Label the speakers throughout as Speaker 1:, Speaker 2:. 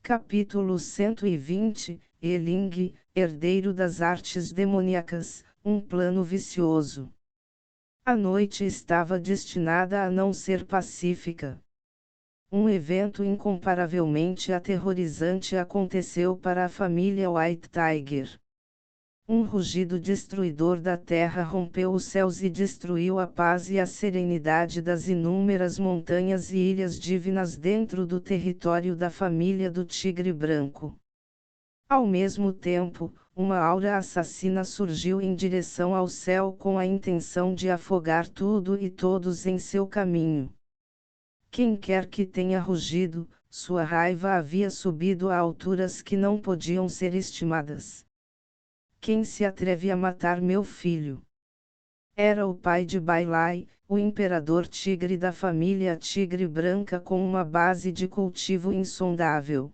Speaker 1: Capítulo 120, Eling, herdeiro das artes demoníacas, um plano vicioso. A noite estava destinada a não ser pacífica. Um evento incomparavelmente aterrorizante aconteceu para a família White Tiger. Um rugido destruidor da terra rompeu os céus e destruiu a paz e a serenidade das inúmeras montanhas e ilhas divinas dentro do território da família do Tigre Branco. Ao mesmo tempo, uma aura assassina surgiu em direção ao céu com a intenção de afogar tudo e todos em seu caminho. Quem quer que tenha rugido, sua raiva havia subido a alturas que não podiam ser estimadas. Quem se atreve a matar meu filho? Era o pai de Bailai, o imperador tigre da família Tigre Branca com uma base de cultivo insondável.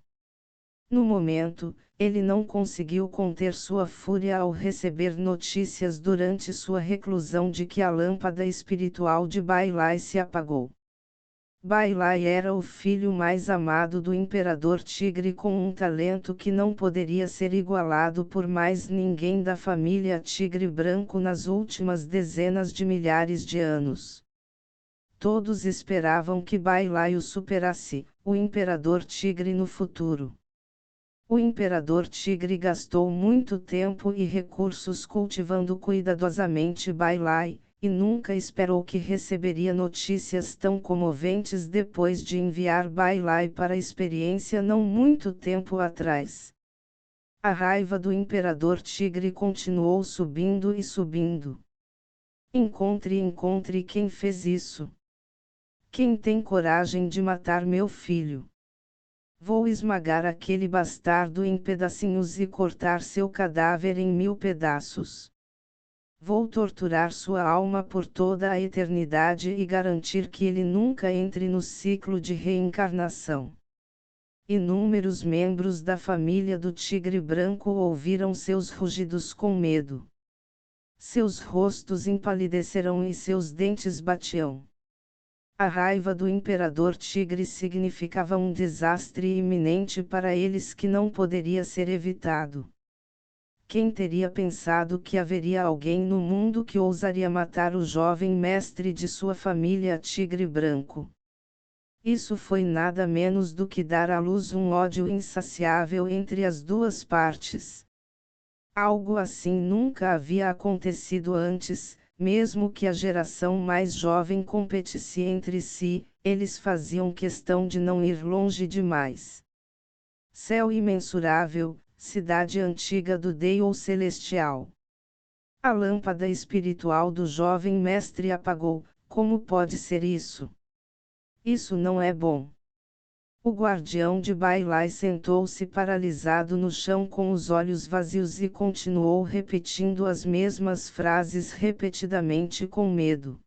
Speaker 1: No momento, ele não conseguiu conter sua fúria ao receber notícias durante sua reclusão de que a lâmpada espiritual de Bailai se apagou. Bailai era o filho mais amado do Imperador Tigre com um talento que não poderia ser igualado por mais ninguém da família Tigre Branco nas últimas dezenas de milhares de anos. Todos esperavam que Bailai o superasse, o Imperador Tigre no futuro. O Imperador Tigre gastou muito tempo e recursos cultivando cuidadosamente Bailai, e nunca esperou que receberia notícias tão comoventes depois de enviar Bailai para a experiência não muito tempo atrás. A raiva do Imperador Tigre continuou subindo e subindo. Encontre quem fez isso. Quem tem coragem de matar meu filho? Vou esmagar aquele bastardo em pedacinhos e cortar seu cadáver em 1000 pedaços. Vou torturar sua alma por toda a eternidade e garantir que ele nunca entre no ciclo de reencarnação. Inúmeros membros da família do Tigre Branco ouviram seus rugidos com medo. Seus rostos empalideceram e seus dentes batiam. A raiva do Imperador Tigre significava um desastre iminente para eles que não poderia ser evitado. Quem teria pensado que haveria alguém no mundo que ousaria matar o jovem mestre de sua família Tigre Branco? Isso foi nada menos do que dar à luz um ódio insaciável entre as duas partes. Algo assim nunca havia acontecido antes, mesmo que a geração mais jovem competisse entre si, eles faziam questão de não ir longe demais. Céu imensurável, cidade antiga do Deus Celestial. A lâmpada espiritual do jovem mestre apagou. Como pode ser isso? Isso não é bom. O guardião de Bailai sentou-se paralisado no chão com os olhos vazios e continuou repetindo as mesmas frases repetidamente com medo.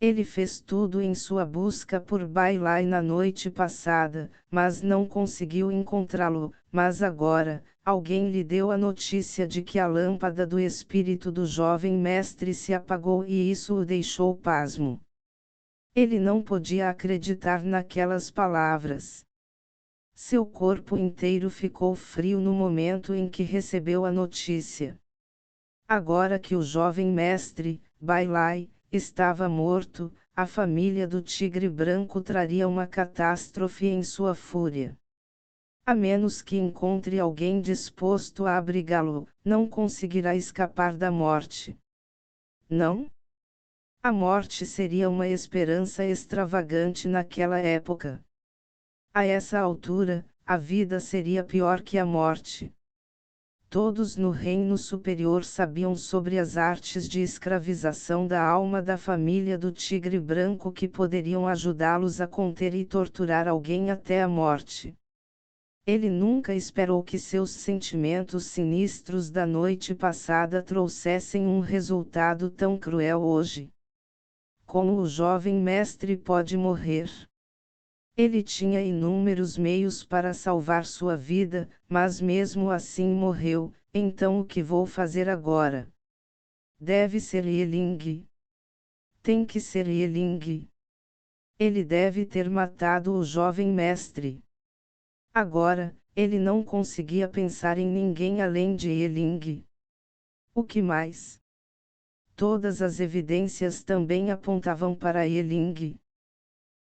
Speaker 1: Ele fez tudo em sua busca por Bailai na noite passada, mas não conseguiu encontrá-lo, mas agora, alguém lhe deu a notícia de que a lâmpada do espírito do jovem mestre se apagou e isso o deixou pasmo. Ele não podia acreditar naquelas palavras. Seu corpo inteiro ficou frio no momento em que recebeu a notícia. Agora que o jovem mestre, Bailai, estava morto, a família do Tigre Branco traria uma catástrofe em sua fúria. A menos que encontre alguém disposto a abrigá-lo, não conseguirá escapar da morte. Não? A morte seria uma esperança extravagante naquela época. A essa altura, a vida seria pior que a morte. Todos no reino superior sabiam sobre as artes de escravização da alma da família do Tigre Branco que poderiam ajudá-los a conter e torturar alguém até a morte. Ele nunca esperou que seus sentimentos sinistros da noite passada trouxessem um resultado tão cruel hoje. Como o jovem mestre pode morrer? Ele tinha inúmeros meios para salvar sua vida, mas mesmo assim morreu. Então o que vou fazer agora? Deve ser Eling. Tem que ser Eling. Ele deve ter matado o jovem mestre. Agora, ele não conseguia pensar em ninguém além de Eling. O que mais? Todas as evidências também apontavam para Eling.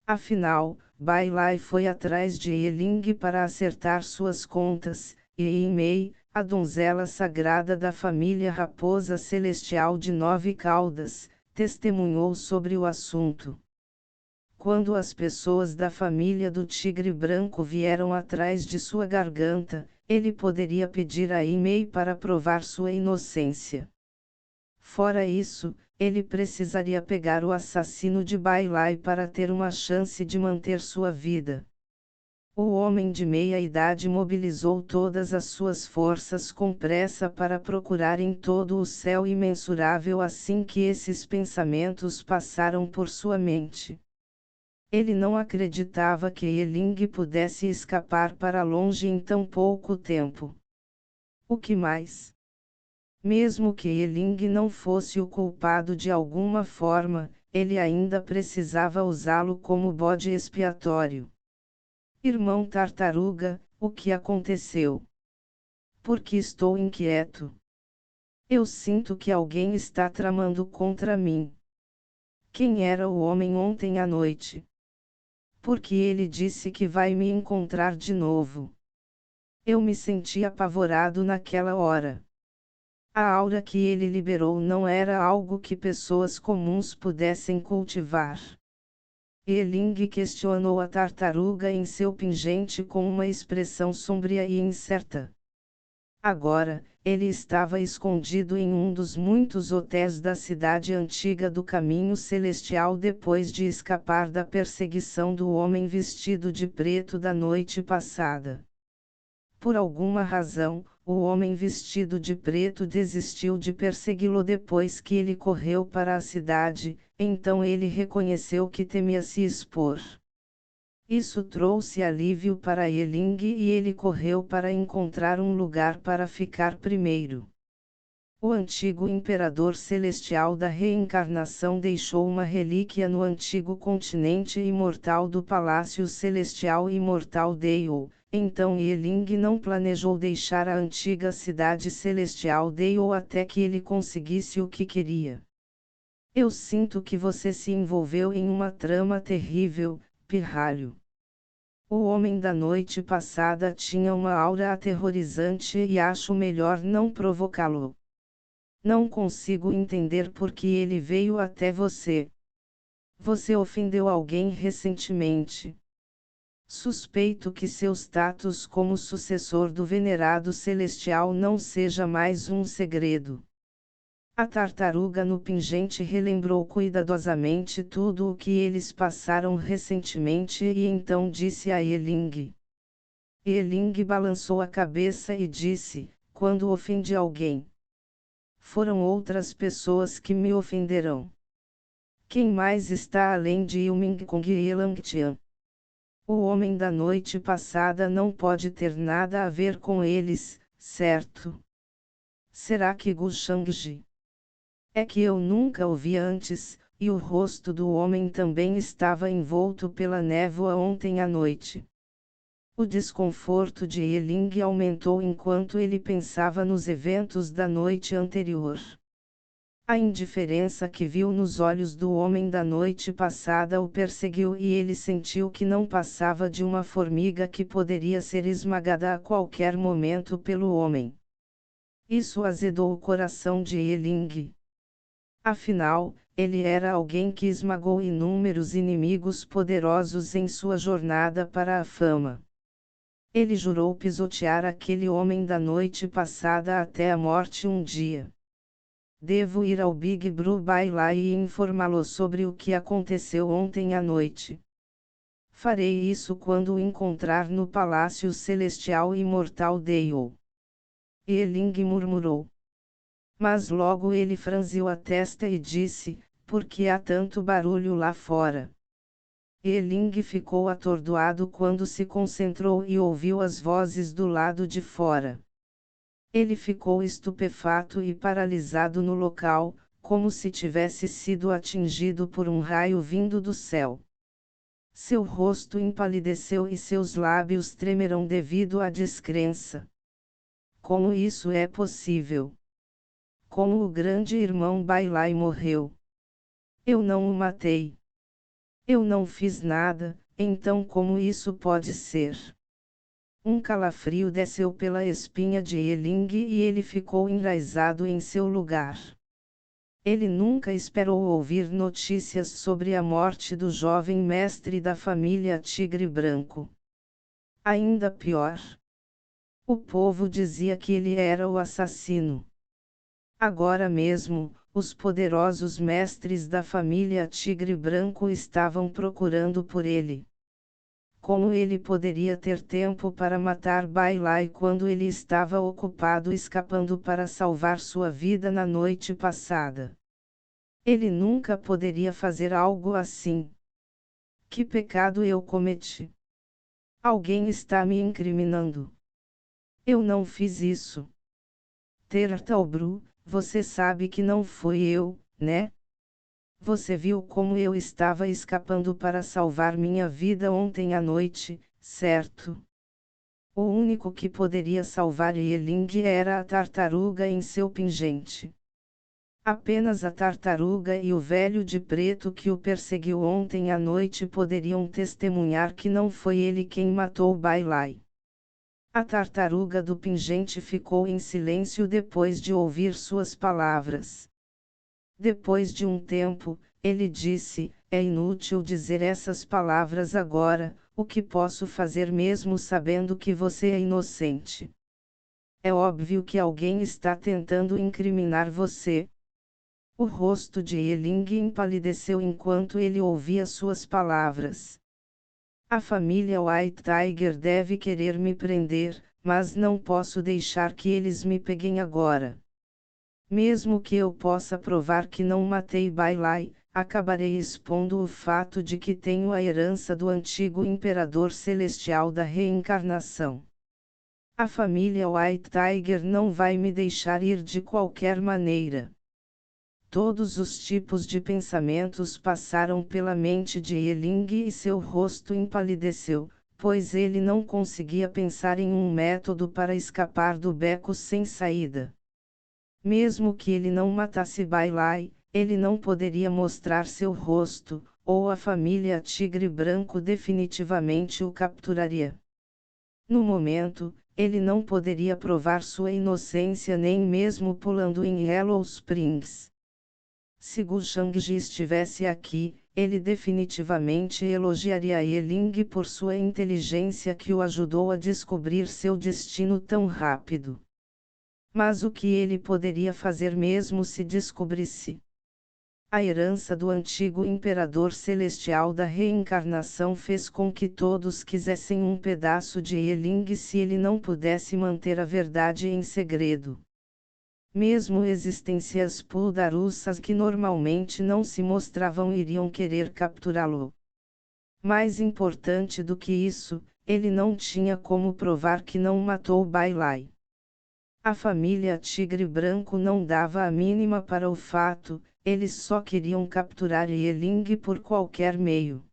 Speaker 1: Afinal, Bai Lai foi atrás de Eling para acertar suas contas, e Yimei, a donzela sagrada da família Raposa Celestial de 9 Caudas, testemunhou sobre o assunto. Quando as pessoas da família do Tigre Branco vieram atrás de sua garganta, ele poderia pedir a Yimei para provar sua inocência. Fora isso, ele precisaria pegar o assassino de Bai Lai para ter uma chance de manter sua vida. O homem de meia-idade mobilizou todas as suas forças com pressa para procurar em todo o céu imensurável assim que esses pensamentos passaram por sua mente. Ele não acreditava que Eling pudesse escapar para longe em tão pouco tempo. O que mais? Mesmo que Eling não fosse o culpado de alguma forma, ele ainda precisava usá-lo como bode expiatório. Irmão Tartaruga, o que aconteceu? Por que estou inquieto? Eu sinto que alguém está tramando contra mim. Quem era o homem ontem à noite? Porque ele disse que vai me encontrar de novo. Eu me senti apavorado naquela hora. A aura que ele liberou não era algo que pessoas comuns pudessem cultivar. Eling questionou a tartaruga em seu pingente com uma expressão sombria e incerta. Agora, ele estava escondido em um dos muitos hotéis da cidade antiga do Caminho Celestial depois de escapar da perseguição do homem vestido de preto da noite passada. Por alguma razão, o homem vestido de preto desistiu de persegui-lo depois que ele correu para a cidade, então ele reconheceu que temia se expor. Isso trouxe alívio para Eling e ele correu para encontrar um lugar para ficar primeiro. O antigo imperador celestial da reencarnação deixou uma relíquia no antigo continente imortal do Palácio Celestial Imortal Dale. Então Eling não planejou deixar a antiga cidade celestial Dale até que ele conseguisse o que queria. Eu sinto que você se envolveu em uma trama terrível, pirralho. O homem da noite passada tinha uma aura aterrorizante e acho melhor não provocá-lo. Não consigo entender por que ele veio até você. Você ofendeu alguém recentemente. Suspeito que seu status como sucessor do venerado celestial não seja mais um segredo. A tartaruga no pingente relembrou cuidadosamente tudo o que eles passaram recentemente e então disse a Eling. Eling balançou a cabeça e disse, quando ofendi alguém. Foram outras pessoas que me ofenderão. Quem mais está além de Yuming Kong e Elangtian? O homem da noite passada não pode ter nada a ver com eles, certo? Será que Gu Shangji? É que eu nunca o vi antes, e o rosto do homem também estava envolto pela névoa ontem à noite. O desconforto de Eling aumentou enquanto ele pensava nos eventos da noite anterior. A indiferença que viu nos olhos do homem da noite passada o perseguiu e ele sentiu que não passava de uma formiga que poderia ser esmagada a qualquer momento pelo homem. Isso azedou o coração de Eling. Afinal, ele era alguém que esmagou inúmeros inimigos poderosos em sua jornada para a fama. Ele jurou pisotear aquele homem da noite passada até a morte um dia. Devo ir ao Big Blue Bai Lai e informá-lo sobre o que aconteceu ontem à noite. Farei isso quando o encontrar no Palácio Celestial Imortal Dale. Eling murmurou. Mas logo ele franziu a testa e disse, por que há tanto barulho lá fora? Eling ficou atordoado quando se concentrou e ouviu as vozes do lado de fora. Ele ficou estupefato e paralisado no local, como se tivesse sido atingido por um raio vindo do céu. Seu rosto empalideceu e seus lábios tremerão devido à descrença. Como isso é possível? Como o grande irmão Bailai morreu? Eu não o matei. Eu não fiz nada, então como isso pode ser? Um calafrio desceu pela espinha de Yeling e ele ficou enraizado em seu lugar. Ele nunca esperou ouvir notícias sobre a morte do jovem mestre da família Tigre Branco. Ainda pior. O povo dizia que ele era o assassino. Agora mesmo, os poderosos mestres da família Tigre Branco estavam procurando por ele. Como ele poderia ter tempo para matar Bailai quando ele estava ocupado escapando para salvar sua vida na noite passada? Ele nunca poderia fazer algo assim. Que pecado eu cometi? Alguém está me incriminando. Eu não fiz isso. Tertalbru, você sabe que não fui eu, né? Você viu como eu estava escapando para salvar minha vida ontem à noite, certo? O único que poderia salvar Yeling era a tartaruga em seu pingente. Apenas a tartaruga e o velho de preto que o perseguiu ontem à noite poderiam testemunhar que não foi ele quem matou Bailai. A tartaruga do pingente ficou em silêncio depois de ouvir suas palavras. Depois de um tempo, ele disse: é inútil dizer essas palavras agora, o que posso fazer mesmo sabendo que você é inocente? É óbvio que alguém está tentando incriminar você. O rosto de Yeling empalideceu enquanto ele ouvia suas palavras. A família White Tiger deve querer me prender, mas não posso deixar que eles me peguem agora. Mesmo que eu possa provar que não matei Bailai, acabarei expondo o fato de que tenho a herança do antigo imperador celestial da reencarnação. A família White Tiger não vai me deixar ir de qualquer maneira. Todos os tipos de pensamentos passaram pela mente de Yeling e seu rosto empalideceu, pois ele não conseguia pensar em um método para escapar do beco sem saída. Mesmo que ele não matasse Bailai, ele não poderia mostrar seu rosto, ou a família Tigre Branco definitivamente o capturaria. No momento, ele não poderia provar sua inocência nem mesmo pulando em Yellow Springs. Se Gu Shangji estivesse aqui, ele definitivamente elogiaria Yeling por sua inteligência que o ajudou a descobrir seu destino tão rápido. Mas o que ele poderia fazer mesmo se descobrisse? A herança do antigo imperador celestial da reencarnação fez com que todos quisessem um pedaço de Yeling se ele não pudesse manter a verdade em segredo. Mesmo existências puldarussas que normalmente não se mostravam iriam querer capturá-lo. Mais importante do que isso, ele não tinha como provar que não matou Bailai. A família Tigre Branco não dava a mínima para o fato, eles só queriam capturar Yeling por qualquer meio.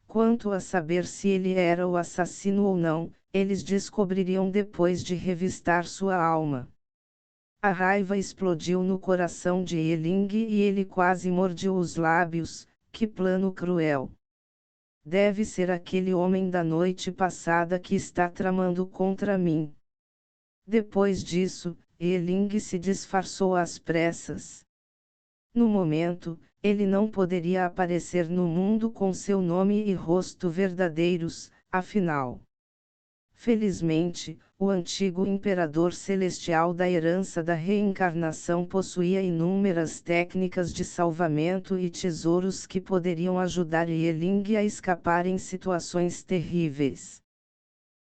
Speaker 1: Quanto a saber se ele era o assassino ou não, eles descobririam depois de revistar sua alma. A raiva explodiu no coração de Yeling e ele quase mordeu os lábios. Que plano cruel! Deve ser aquele homem da noite passada que está tramando contra mim. Depois disso, Yeling se disfarçou às pressas. No momento, ele não poderia aparecer no mundo com seu nome e rosto verdadeiros, afinal. Felizmente, o antigo imperador celestial da herança da reencarnação possuía inúmeras técnicas de salvamento e tesouros que poderiam ajudar Yeling a escapar em situações terríveis.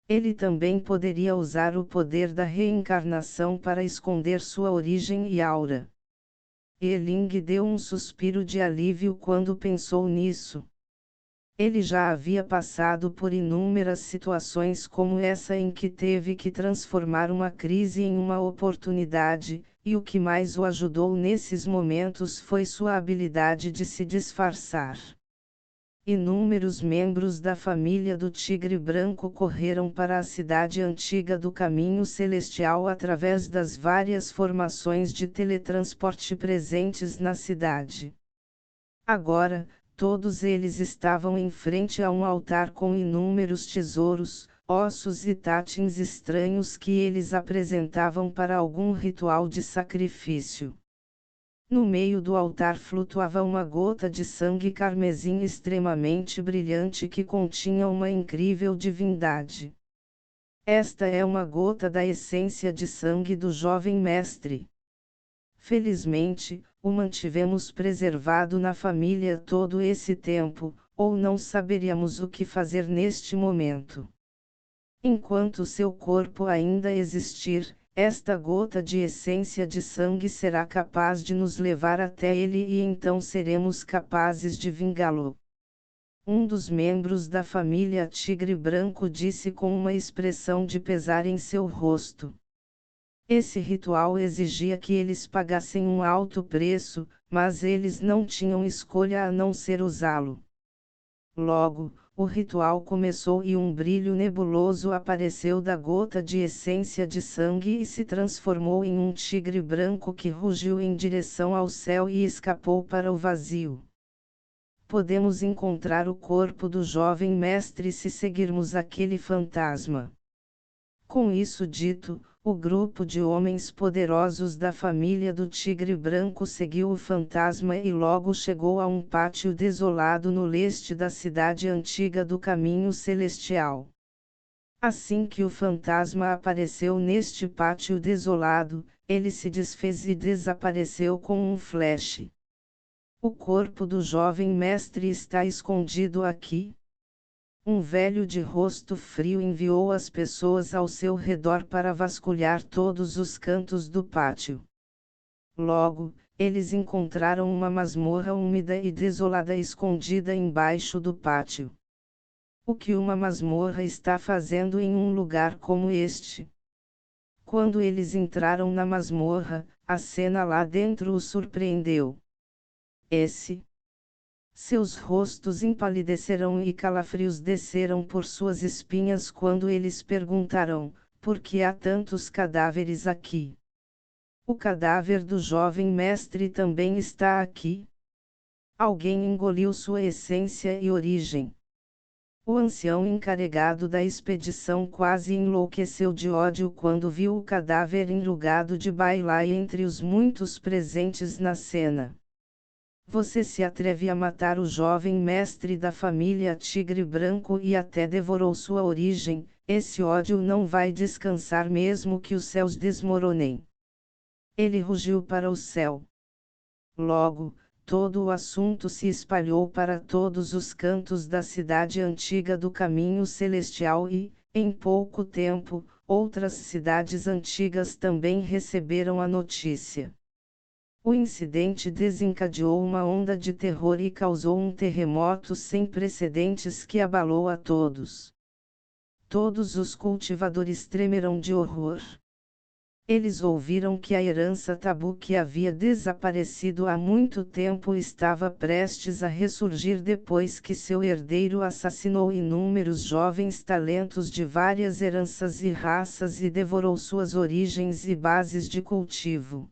Speaker 1: Ele também poderia usar o poder da reencarnação para esconder sua origem e aura. Yeling deu um suspiro de alívio quando pensou nisso. Ele já havia passado por inúmeras situações como essa em que teve que transformar uma crise em uma oportunidade, e o que mais o ajudou nesses momentos foi sua habilidade de se disfarçar. inúmeros membros da família do Tigre Branco correram para a cidade antiga do Caminho Celestial através das várias formações de teletransporte presentes na cidade. Agora, todos eles estavam em frente a um altar com inúmeros tesouros, ossos e tatins estranhos que eles apresentavam para algum ritual de sacrifício. No meio do altar flutuava uma gota de sangue carmesim extremamente brilhante que continha uma incrível divindade. Esta é uma gota da essência de sangue do jovem mestre. Felizmente, o mantivemos preservado na família todo esse tempo, ou não saberíamos o que fazer neste momento. Enquanto seu corpo ainda existir, esta gota de essência de sangue será capaz de nos levar até ele e então seremos capazes de vingá-lo. Um dos membros da família Tigre Branco disse com uma expressão de pesar em seu rosto. Esse ritual exigia que eles pagassem um alto preço, mas eles não tinham escolha a não ser usá-lo. Logo, o ritual começou e um brilho nebuloso apareceu da gota de essência de sangue e se transformou em um tigre branco que rugiu em direção ao céu e escapou para o vazio. Podemos encontrar o corpo do jovem mestre se seguirmos aquele fantasma. Com isso dito, o grupo de homens poderosos da família do Tigre Branco seguiu o fantasma e logo chegou a um pátio desolado no leste da cidade antiga do Caminho Celestial. Assim que o fantasma apareceu neste pátio desolado, ele se desfez e desapareceu com um flash. O corpo do jovem mestre está escondido aqui. Um velho de rosto frio enviou as pessoas ao seu redor para vasculhar todos os cantos do pátio. Logo, eles encontraram uma masmorra úmida e desolada escondida embaixo do pátio. O que uma masmorra está fazendo em um lugar como este? Quando eles entraram na masmorra, a cena lá dentro os surpreendeu. Seus rostos empalideceram e calafrios desceram por suas espinhas quando eles perguntaram: por que há tantos cadáveres aqui? O cadáver do jovem mestre também está aqui? Alguém engoliu sua essência e origem. O ancião encarregado da expedição quase enlouqueceu de ódio quando viu o cadáver enrugado de Bailai entre os muitos presentes na cena. Você se atreve a matar o jovem mestre da família Tigre Branco e até devorou sua origem, esse ódio não vai descansar mesmo que os céus desmoronem. Ele rugiu para o céu. Logo, todo o assunto se espalhou para todos os cantos da cidade antiga do Caminho Celestial e, em pouco tempo, outras cidades antigas também receberam a notícia. O incidente desencadeou uma onda de terror e causou um terremoto sem precedentes que abalou a todos. Todos os cultivadores tremeram de horror. Eles ouviram que a herança tabu que havia desaparecido há muito tempo estava prestes a ressurgir depois que seu herdeiro assassinou inúmeros jovens talentos de várias heranças e raças e devorou suas origens e bases de cultivo.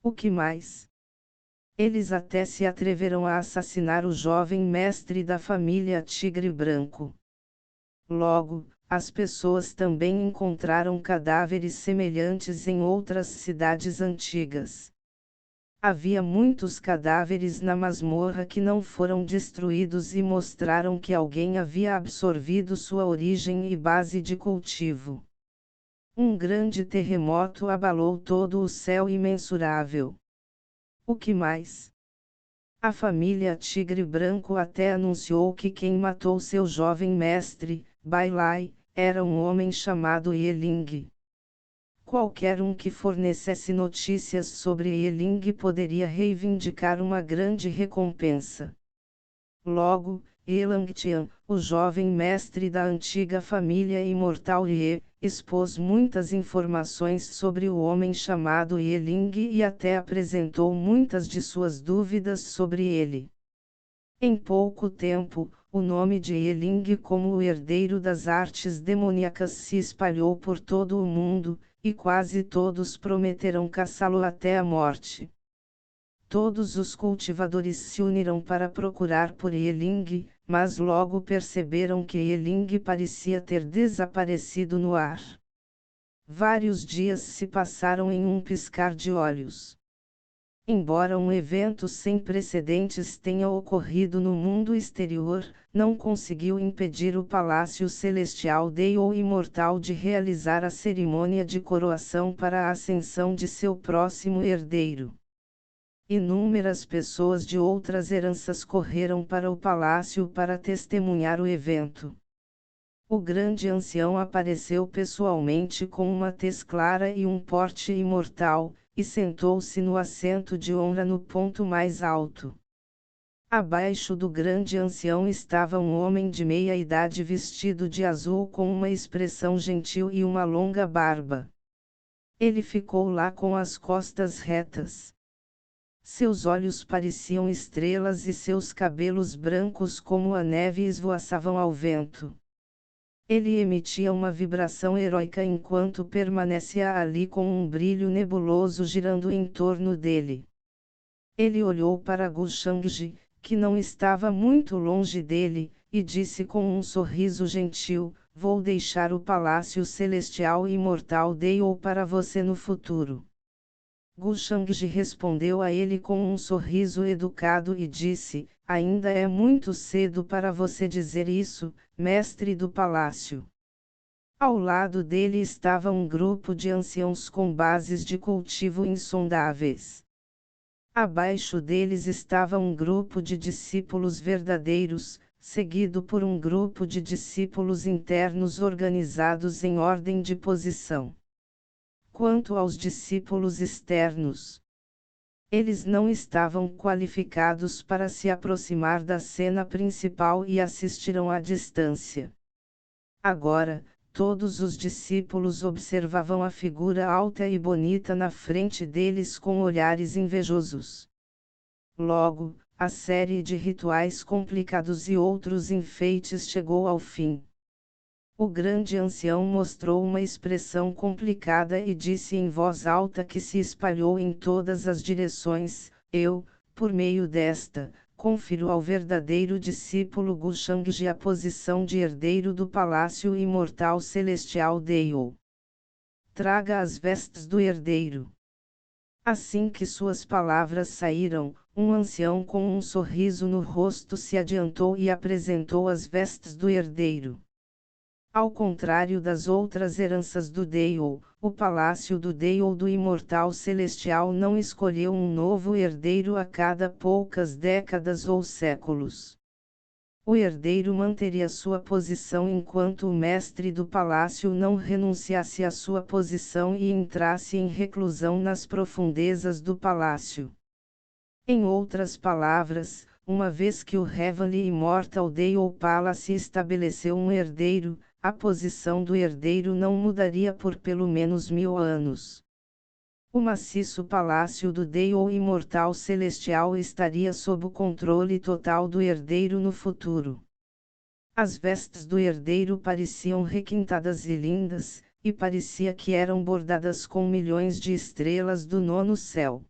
Speaker 1: O que mais? Eles até se atreveram a assassinar o jovem mestre da família Tigre Branco. Logo, as pessoas também encontraram cadáveres semelhantes em outras cidades antigas. Havia muitos cadáveres na masmorra que não foram destruídos e mostraram que alguém havia absorvido sua origem e base de cultivo. Um grande terremoto abalou todo o céu imensurável. O que mais? A família Tigre Branco até anunciou que quem matou seu jovem mestre, Bailai, era um homem chamado Yeling. Qualquer um que fornecesse notícias sobre Yeling poderia reivindicar uma grande recompensa. Logo, Elangtian, o jovem mestre da antiga família imortal Ye, expôs muitas informações sobre o homem chamado Yeling e até apresentou muitas de suas dúvidas sobre ele. Em pouco tempo, o nome de Yeling como o herdeiro das artes demoníacas se espalhou por todo o mundo, e quase todos prometeram caçá-lo até a morte. Todos os cultivadores se uniram para procurar por Yeling, mas logo perceberam que Yeling parecia ter desaparecido no ar. Vários dias se passaram em um piscar de olhos. Embora um evento sem precedentes tenha ocorrido no mundo exterior, não conseguiu impedir o Palácio Celestial Deol Imortal de realizar a cerimônia de coroação para a ascensão de seu próximo herdeiro. Inúmeras pessoas de outras heranças correram para o palácio para testemunhar o evento. O grande ancião apareceu pessoalmente com uma tez clara e um porte imortal, e sentou-se no assento de honra no ponto mais alto. Abaixo do grande ancião estava um homem de meia idade vestido de azul com uma expressão gentil e uma longa barba. Ele ficou lá com as costas retas. Seus olhos pareciam estrelas e seus cabelos brancos como a neve esvoaçavam ao vento. Ele emitia uma vibração heróica enquanto permanecia ali com um brilho nebuloso girando em torno dele. Ele olhou para Gu Shangji, que não estava muito longe dele, e disse com um sorriso gentil: "Vou deixar o Palácio Celestial Imortal Deol para você no futuro." Gu Shangji respondeu a ele com um sorriso educado e disse: "Ainda é muito cedo para você dizer isso, mestre do palácio." Ao lado dele estava um grupo de anciãos com bases de cultivo insondáveis. Abaixo deles estava um grupo de discípulos verdadeiros, seguido por um grupo de discípulos internos organizados em ordem de posição. Quanto aos discípulos externos, eles não estavam qualificados para se aproximar da cena principal e assistiram à distância. Agora, todos os discípulos observavam a figura alta e bonita na frente deles com olhares invejosos. Logo, a série de rituais complicados e outros enfeites chegou ao fim. O grande ancião mostrou uma expressão complicada e disse em voz alta que se espalhou em todas as direções: "Eu, por meio desta, confiro ao verdadeiro discípulo Gu Shangji a posição de herdeiro do Palácio Imortal Celestial Deol. Traga as vestes do herdeiro." Assim que suas palavras saíram, um ancião com um sorriso no rosto se adiantou e apresentou as vestes do herdeiro. Ao contrário das outras heranças do Deol, o Palácio do Deol do Imortal Celestial não escolheu um novo herdeiro a cada poucas décadas ou séculos. O herdeiro manteria sua posição enquanto o mestre do palácio não renunciasse à sua posição e entrasse em reclusão nas profundezas do palácio. Em outras palavras, uma vez que o Heavenly Immortal Deol Palace estabeleceu um herdeiro, a posição do herdeiro não mudaria por pelo menos 1000 anos. O maciço palácio do Deol Imortal Celestial estaria sob o controle total do herdeiro no futuro. As vestes do herdeiro pareciam requintadas e lindas, e parecia que eram bordadas com milhões de estrelas do nono céu.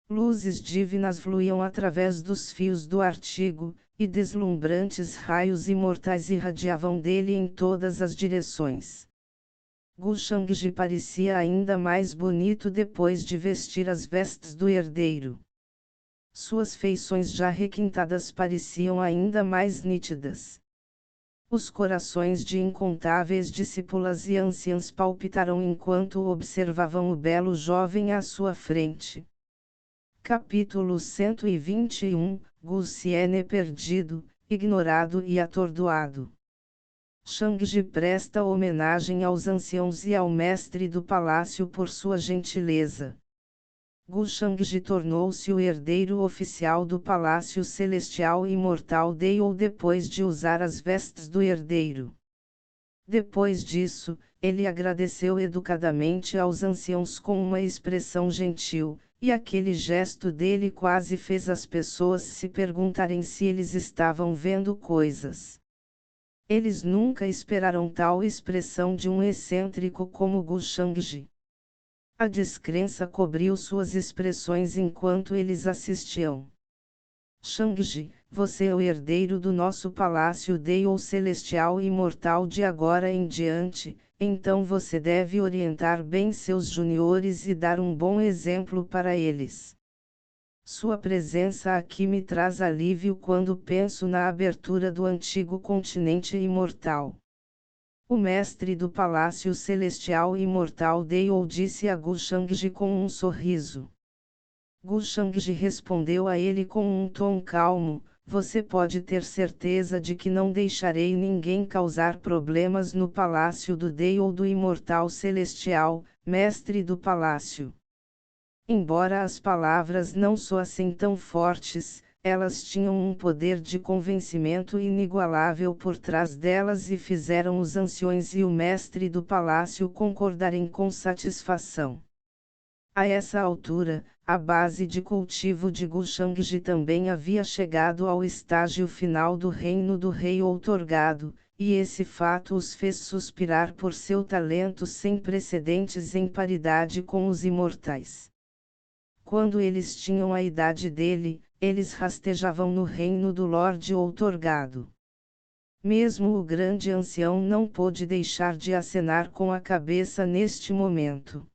Speaker 1: Luzes divinas fluíam através dos fios do artigo, e deslumbrantes raios imortais irradiavam dele em todas as direções. Gu Shangji parecia ainda mais bonito depois de vestir as vestes do herdeiro. Suas feições já requintadas pareciam ainda mais nítidas. Os corações de incontáveis discípulas e anciãs palpitaram enquanto observavam o belo jovem à sua frente. Capítulo 121, Gu Xian perdido, ignorado e atordoado. Shangji presta homenagem aos anciãos e ao mestre do palácio por sua gentileza. Gu Shangji tornou-se o herdeiro oficial do Palácio Celestial Imortal Deol depois de usar as vestes do herdeiro. Depois disso, ele agradeceu educadamente aos anciãos com uma expressão gentil, e aquele gesto dele quase fez as pessoas se perguntarem se eles estavam vendo coisas. Eles nunca esperaram tal expressão de um excêntrico como Gu Shangji. A descrença cobriu suas expressões enquanto eles assistiam. Shangji, você é o herdeiro do nosso palácio Dale celestial e imortal de agora em diante, então você deve orientar bem seus juniores e dar um bom exemplo para eles. Sua presença aqui me traz alívio quando penso na abertura do antigo continente imortal. O mestre do Palácio Celestial Imortal Dale disse a Gu Shangji com um sorriso. Gu Shangji respondeu a ele com um tom calmo, você pode ter certeza de que não deixarei ninguém causar problemas no Palácio do Dale do Imortal Celestial, mestre do Palácio. Embora as palavras não soassem tão fortes, elas tinham um poder de convencimento inigualável por trás delas e fizeram os anciões e o mestre do palácio concordarem com satisfação. A essa altura, a base de cultivo de Gu Shangji também havia chegado ao estágio final do reino do rei outorgado, e esse fato os fez suspirar por seu talento sem precedentes em paridade com os imortais. Quando eles tinham a idade dele, eles rastejavam no reino do Lorde outorgado. Mesmo o grande ancião não pôde deixar de acenar com a cabeça neste momento.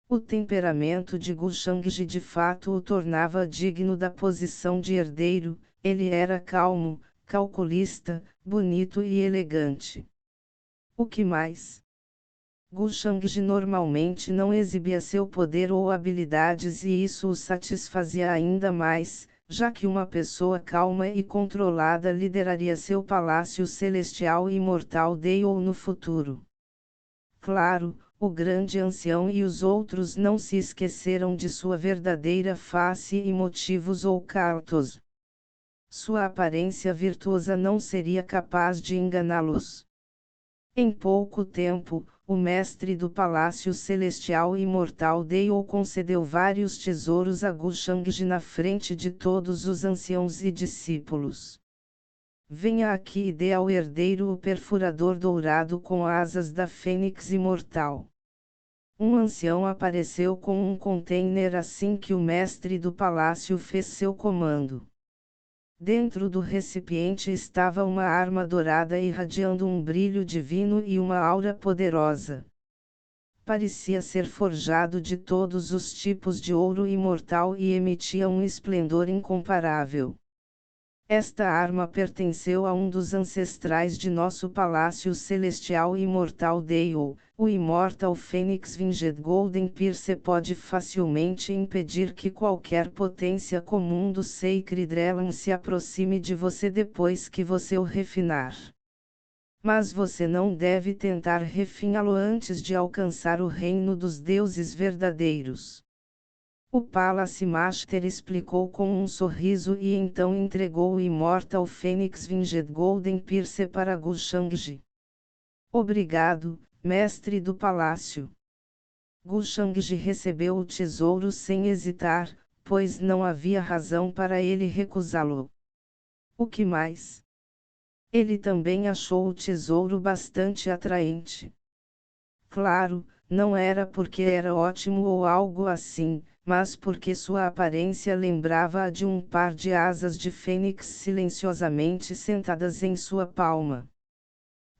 Speaker 1: O temperamento de Gu Shangji de fato o tornava digno da posição de herdeiro, ele era calmo, calculista, bonito e elegante. O que mais? Gu Shangji normalmente não exibia seu poder ou habilidades e isso o satisfazia ainda mais, já que uma pessoa calma e controlada lideraria seu palácio celestial e imortal Dale no futuro. Claro, o grande ancião e os outros não se esqueceram de sua verdadeira face e motivos ocultos. Sua aparência virtuosa não seria capaz de enganá-los. Em pouco tempo, o mestre do Palácio Celestial Imortal Dale concedeu vários tesouros a Gu Shangji na frente de todos os anciãos e discípulos. Venha aqui e dê ao herdeiro o perfurador dourado com asas da fênix imortal. Um ancião apareceu com um container assim que o mestre do palácio fez seu comando. Dentro do recipiente estava uma arma dourada irradiando um brilho divino e uma aura poderosa. Parecia ser forjado de todos os tipos de ouro imortal e emitia um esplendor incomparável. Esta arma pertenceu a um dos ancestrais de nosso palácio celestial imortal Dale, o Immortal Phoenix Winged Golden Pierce pode facilmente impedir que qualquer potência comum do Sacred Realm se aproxime de você depois que você o refinar. Mas você não deve tentar refiná-lo antes de alcançar o reino dos deuses verdadeiros. O Palace Master explicou com um sorriso e então entregou o Immortal Phoenix Winged Golden Pierce para Gu Shangji. Obrigado, mestre do palácio. Gu Shangji recebeu o tesouro sem hesitar, pois não havia razão para ele recusá-lo. O que mais? Ele também achou o tesouro bastante atraente. Claro, não era porque era ótimo ou algo assim, mas porque sua aparência lembrava a de um par de asas de fênix silenciosamente sentadas em sua palma.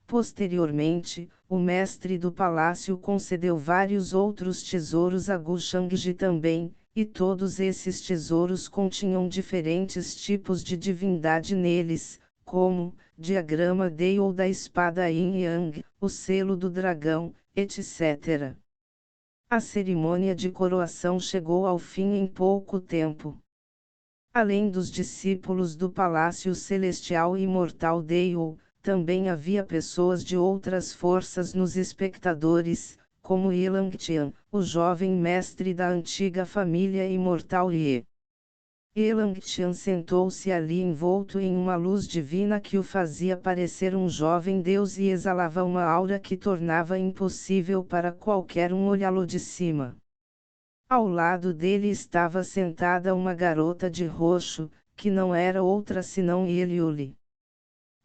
Speaker 1: Posteriormente, o mestre do palácio concedeu vários outros tesouros a Gu Shangji também, e todos esses tesouros continham diferentes tipos de divindade neles, como, diagrama Dale da espada Yin Yang, o selo do dragão, etc. A cerimônia de coroação chegou ao fim em pouco tempo. Além dos discípulos do Palácio Celestial Imortal Dale, também havia pessoas de outras forças nos espectadores, como Yilang Tian, o jovem mestre da antiga família imortal Ye. Yilang Tian sentou-se ali envolto em uma luz divina que o fazia parecer um jovem deus e exalava uma aura que tornava impossível para qualquer um olhá-lo de cima. Ao lado dele estava sentada uma garota de roxo, que não era outra senão Eliule.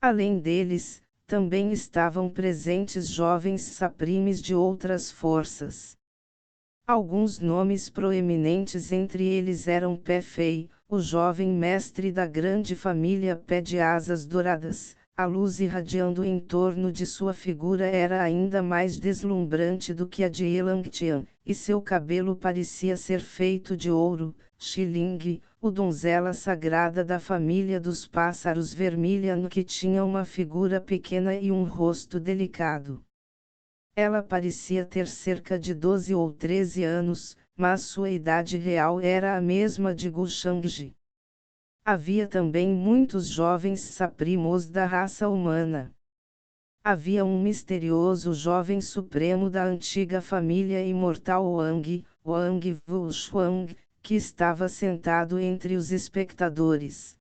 Speaker 1: Além deles, também estavam presentes jovens saprimes de outras forças. Alguns nomes proeminentes entre eles eram Pé-fei, o jovem mestre da grande família Pé de Asas Douradas. A luz irradiando em torno de sua figura era ainda mais deslumbrante do que a de Elangtian, e seu cabelo parecia ser feito de ouro. Xiling, o donzela sagrada da família dos pássaros vermiliano, que tinha uma figura pequena e um rosto delicado. Ela parecia ter cerca de 12 ou 13 anos, mas sua idade real era a mesma de Gu Shangji. Havia também muitos jovens saprimos da raça humana. Havia um misterioso jovem supremo da antiga família imortal Wang, Wang Wuxuang, que estava sentado entre os espectadores.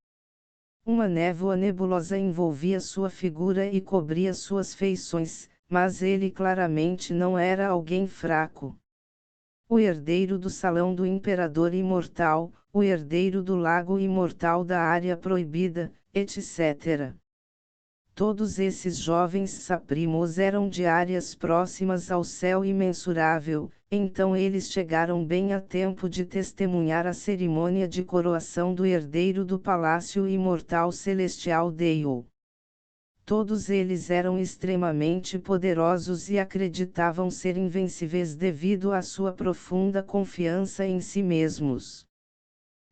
Speaker 1: Uma névoa nebulosa envolvia sua figura e cobria suas feições, mas ele claramente não era alguém fraco. O herdeiro do Salão do Imperador Imortal, o herdeiro do Lago Imortal da Área Proibida, etc. Todos esses jovens saprimos eram de áreas próximas ao céu imensurável, então eles chegaram bem a tempo de testemunhar a cerimônia de coroação do herdeiro do Palácio Imortal Celestial Deio. Todos eles eram extremamente poderosos e acreditavam ser invencíveis devido à sua profunda confiança em si mesmos.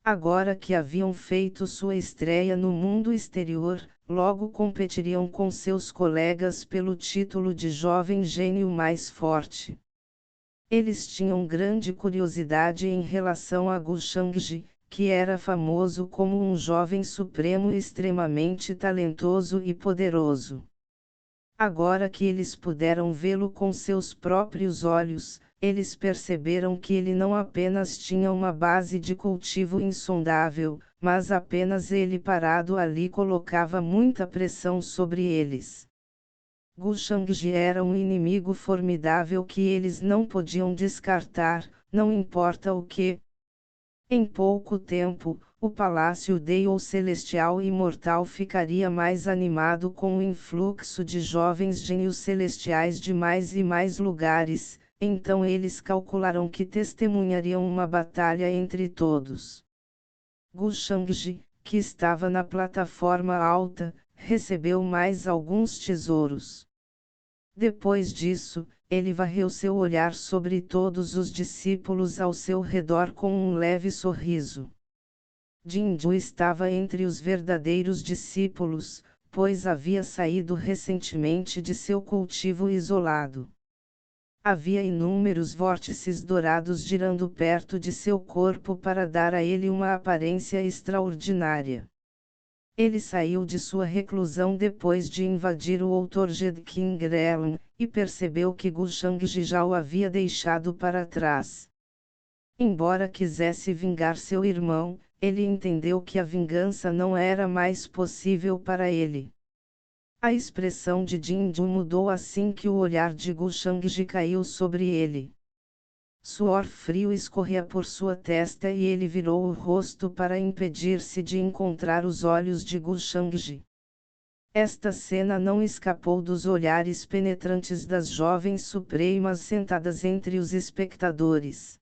Speaker 1: Agora que haviam feito sua estreia no mundo exterior, logo competiriam com seus colegas pelo título de jovem gênio mais forte. Eles tinham grande curiosidade em relação a Gu Shangji, que era famoso como um jovem supremo extremamente talentoso e poderoso. Agora que eles puderam vê-lo com seus próprios olhos, eles perceberam que ele não apenas tinha uma base de cultivo insondável, mas apenas ele parado ali colocava muita pressão sobre eles. Gu Shangji era um inimigo formidável que eles não podiam descartar, não importa o que. Em pouco tempo, o Palácio Deio Celestial Imortal ficaria mais animado com o influxo de jovens gênios celestiais de mais e mais lugares, então eles calcularam que testemunhariam uma batalha entre todos. Gu Shangji, que estava na plataforma alta, recebeu mais alguns tesouros. Depois disso, ele varreu seu olhar sobre todos os discípulos ao seu redor com um leve sorriso. Jinju estava entre os verdadeiros discípulos, pois havia saído recentemente de seu cultivo isolado. Havia inúmeros vórtices dourados girando perto de seu corpo para dar a ele uma aparência extraordinária. Ele saiu de sua reclusão depois de invadir o Outorged King Realm, e percebeu que Gu Shangji já o havia deixado para trás. Embora quisesse vingar seu irmão, ele entendeu que a vingança não era mais possível para ele. A expressão de Jinju mudou assim que o olhar de Gu Shangji caiu sobre ele. Suor frio escorria por sua testa e ele virou o rosto para impedir-se de encontrar os olhos de Gu Shangji. Esta cena não escapou dos olhares penetrantes das jovens supremas sentadas entre os espectadores.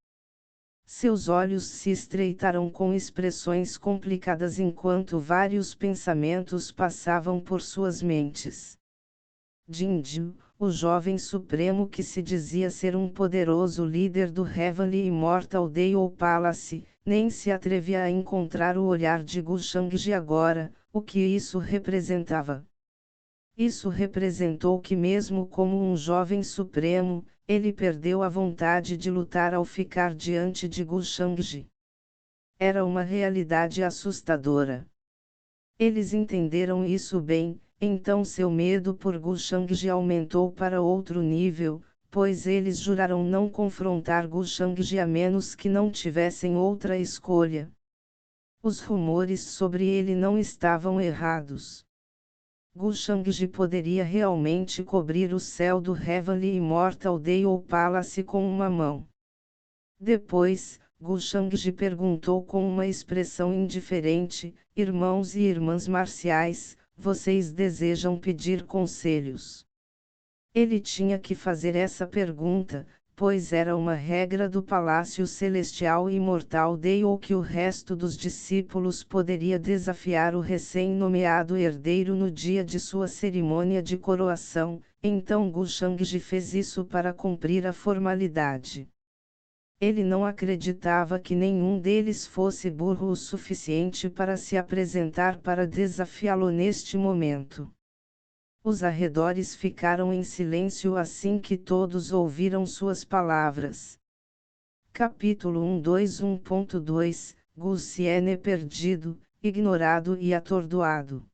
Speaker 1: Seus olhos se estreitaram com expressões complicadas enquanto vários pensamentos passavam por suas mentes. Jinju, o jovem supremo que se dizia ser um poderoso líder do Heavenly Immortal Deio Palace, nem se atrevia a encontrar o olhar de Gu Shangji agora. O que isso representava? Isso representou que mesmo como um jovem supremo, ele perdeu a vontade de lutar ao ficar diante de Gu Shangji. Era uma realidade assustadora. Eles entenderam isso bem, então seu medo por Gu Shangji aumentou para outro nível, pois eles juraram não confrontar Gu Shangji a menos que não tivessem outra escolha. Os rumores sobre ele não estavam errados. Gu Shangji poderia realmente cobrir o céu do Heavenly Immortal Deio Palace com uma mão. Depois, Gu Shangji perguntou com uma expressão indiferente: irmãos e irmãs marciais, vocês desejam pedir conselhos? Ele tinha que fazer essa pergunta, pois era uma regra do Palácio Celestial Imortal Dei ou que o resto dos discípulos poderia desafiar o recém-nomeado herdeiro no dia de sua cerimônia de coroação, então Gu Shangji fez isso para cumprir a formalidade. Ele não acreditava que nenhum deles fosse burro o suficiente para se apresentar para desafiá-lo neste momento. Os arredores ficaram em silêncio assim que todos ouviram suas palavras. Capítulo 121.2 Gu Xian perdido, ignorado e atordoado.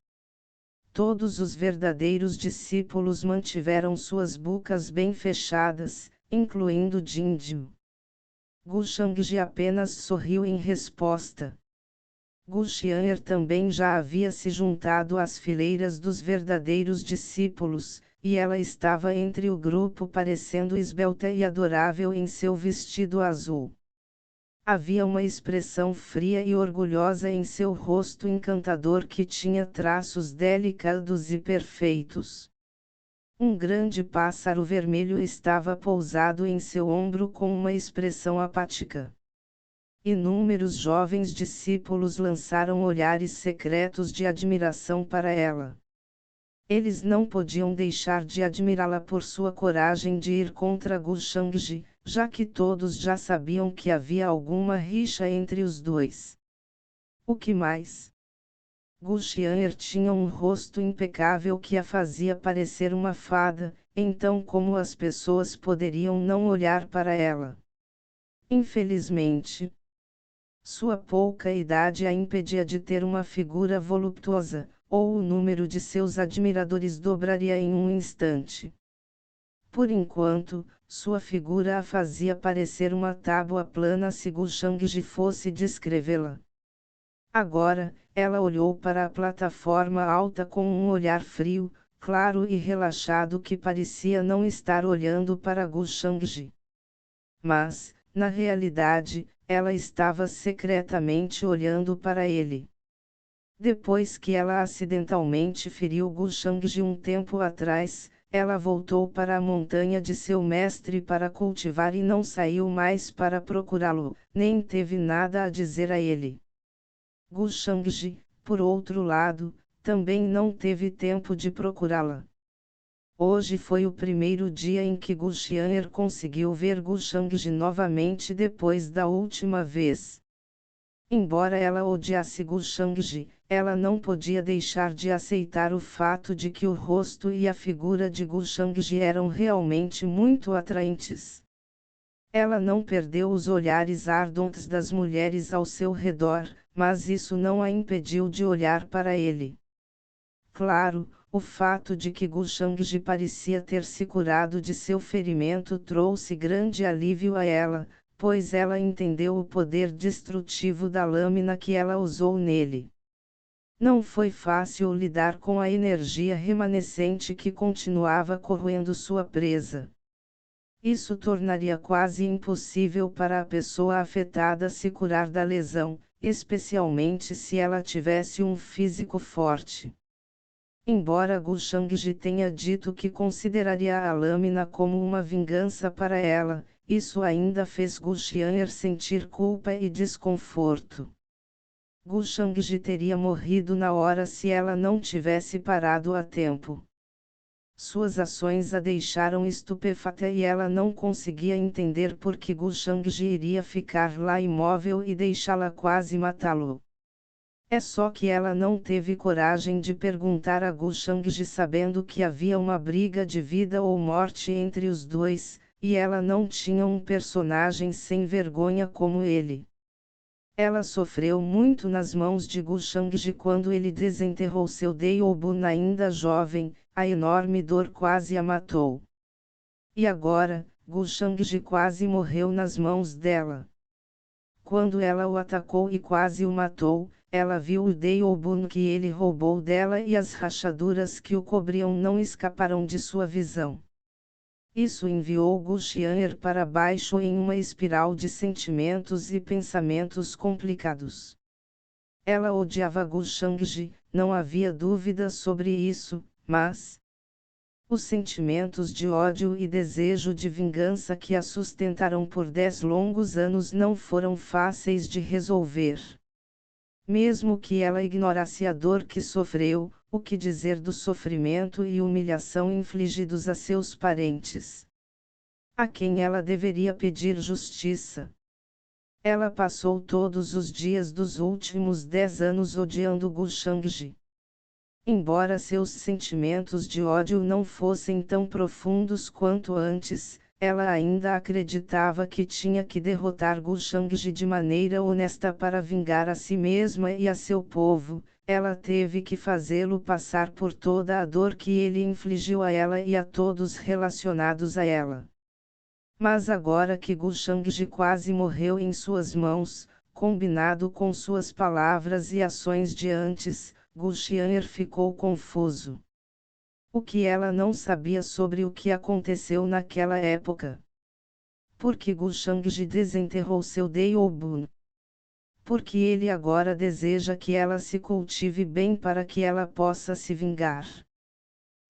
Speaker 1: Todos os verdadeiros discípulos mantiveram suas bocas bem fechadas, incluindo Jinju. Gu Shangji apenas sorriu em resposta. Gu Xian também já havia se juntado às fileiras dos verdadeiros discípulos, e ela estava entre o grupo parecendo esbelta e adorável em seu vestido azul. Havia uma expressão fria e orgulhosa em seu rosto encantador que tinha traços delicados e perfeitos. Um grande pássaro vermelho estava pousado em seu ombro com uma expressão apática. Inúmeros jovens discípulos lançaram olhares secretos de admiração para ela. Eles não podiam deixar de admirá-la por sua coragem de ir contra Gu Shangji, já que todos já sabiam que havia alguma rixa entre os dois. O que mais? Gu Xian tinha um rosto impecável que a fazia parecer uma fada, então como as pessoas poderiam não olhar para ela? Infelizmente, sua pouca idade a impedia de ter uma figura voluptuosa, ou o número de seus admiradores dobraria em um instante. Por enquanto, sua figura a fazia parecer uma tábua plana se Gu Shangji fosse descrevê-la. Agora, ela olhou para a plataforma alta com um olhar frio, claro e relaxado que parecia não estar olhando para Gu Shangji. Mas, na realidade, ela estava secretamente olhando para ele. Depois que ela acidentalmente feriu Gu Shangji um tempo atrás, ela voltou para a montanha de seu mestre para cultivar e não saiu mais para procurá-lo, nem teve nada a dizer a ele. Gu Shangji, por outro lado, também não teve tempo de procurá-la. Hoje foi o primeiro dia em que Gu Xian conseguiu ver Gu Shangji novamente depois da última vez. Embora ela odiasse Gu Shangji, ela não podia deixar de aceitar o fato de que o rosto e a figura de Gu Shangji eram realmente muito atraentes. Ela não perdeu os olhares ardentes das mulheres ao seu redor, mas isso não a impediu de olhar para ele. Claro, o fato de que Gu Shangji parecia ter se curado de seu ferimento trouxe grande alívio a ela, pois ela entendeu o poder destrutivo da lâmina que ela usou nele. Não foi fácil lidar com a energia remanescente que continuava corroendo sua presa. Isso tornaria quase impossível para a pessoa afetada se curar da lesão, especialmente se ela tivesse um físico forte. Embora Gu Shangji tenha dito que consideraria a lâmina como uma vingança para ela, isso ainda fez Gu Xian sentir culpa e desconforto. Gu Shangji teria morrido na hora se ela não tivesse parado a tempo. Suas ações a deixaram estupefata e ela não conseguia entender por que Gu Shangji iria ficar lá imóvel e deixá-la quase matá-lo. É só que ela não teve coragem de perguntar a Gu Shangji sabendo que havia uma briga de vida ou morte entre os dois, e ela não tinha um personagem sem vergonha como ele. Ela sofreu muito nas mãos de Gu Shangji quando ele desenterrou seu Deiyobun ainda jovem, a enorme dor quase a matou. E agora, Gu Shangji quase morreu nas mãos dela. Quando ela o atacou e quase o matou, ela viu o Deiyobun que ele roubou dela e as rachaduras que o cobriam não escaparam de sua visão. Isso enviou Gu Xian'er para baixo em uma espiral de sentimentos e pensamentos complicados. Ela odiava Gu Shangji, não havia dúvida sobre isso, mas os sentimentos de ódio e desejo de vingança que a sustentaram por 10 longos anos não foram fáceis de resolver. Mesmo que ela ignorasse a dor que sofreu, o que dizer do sofrimento e humilhação infligidos a seus parentes? A quem ela deveria pedir justiça? Ela passou todos os dias dos últimos 10 anos odiando Gu Shangji. Embora seus sentimentos de ódio não fossem tão profundos quanto antes, ela ainda acreditava que tinha que derrotar Gu Shangji de maneira honesta para vingar a si mesma e a seu povo. Ela teve que fazê-lo passar por toda a dor que ele infligiu a ela e a todos relacionados a ela. Mas agora que Gu Shangji quase morreu em suas mãos, combinado com suas palavras e ações de antes, Gu Xian'er ficou confuso. O que ela não sabia sobre o que aconteceu naquela época? Por que Gu Shangji desenterrou seu Deiyobun? Porque ele agora deseja que ela se cultive bem para que ela possa se vingar.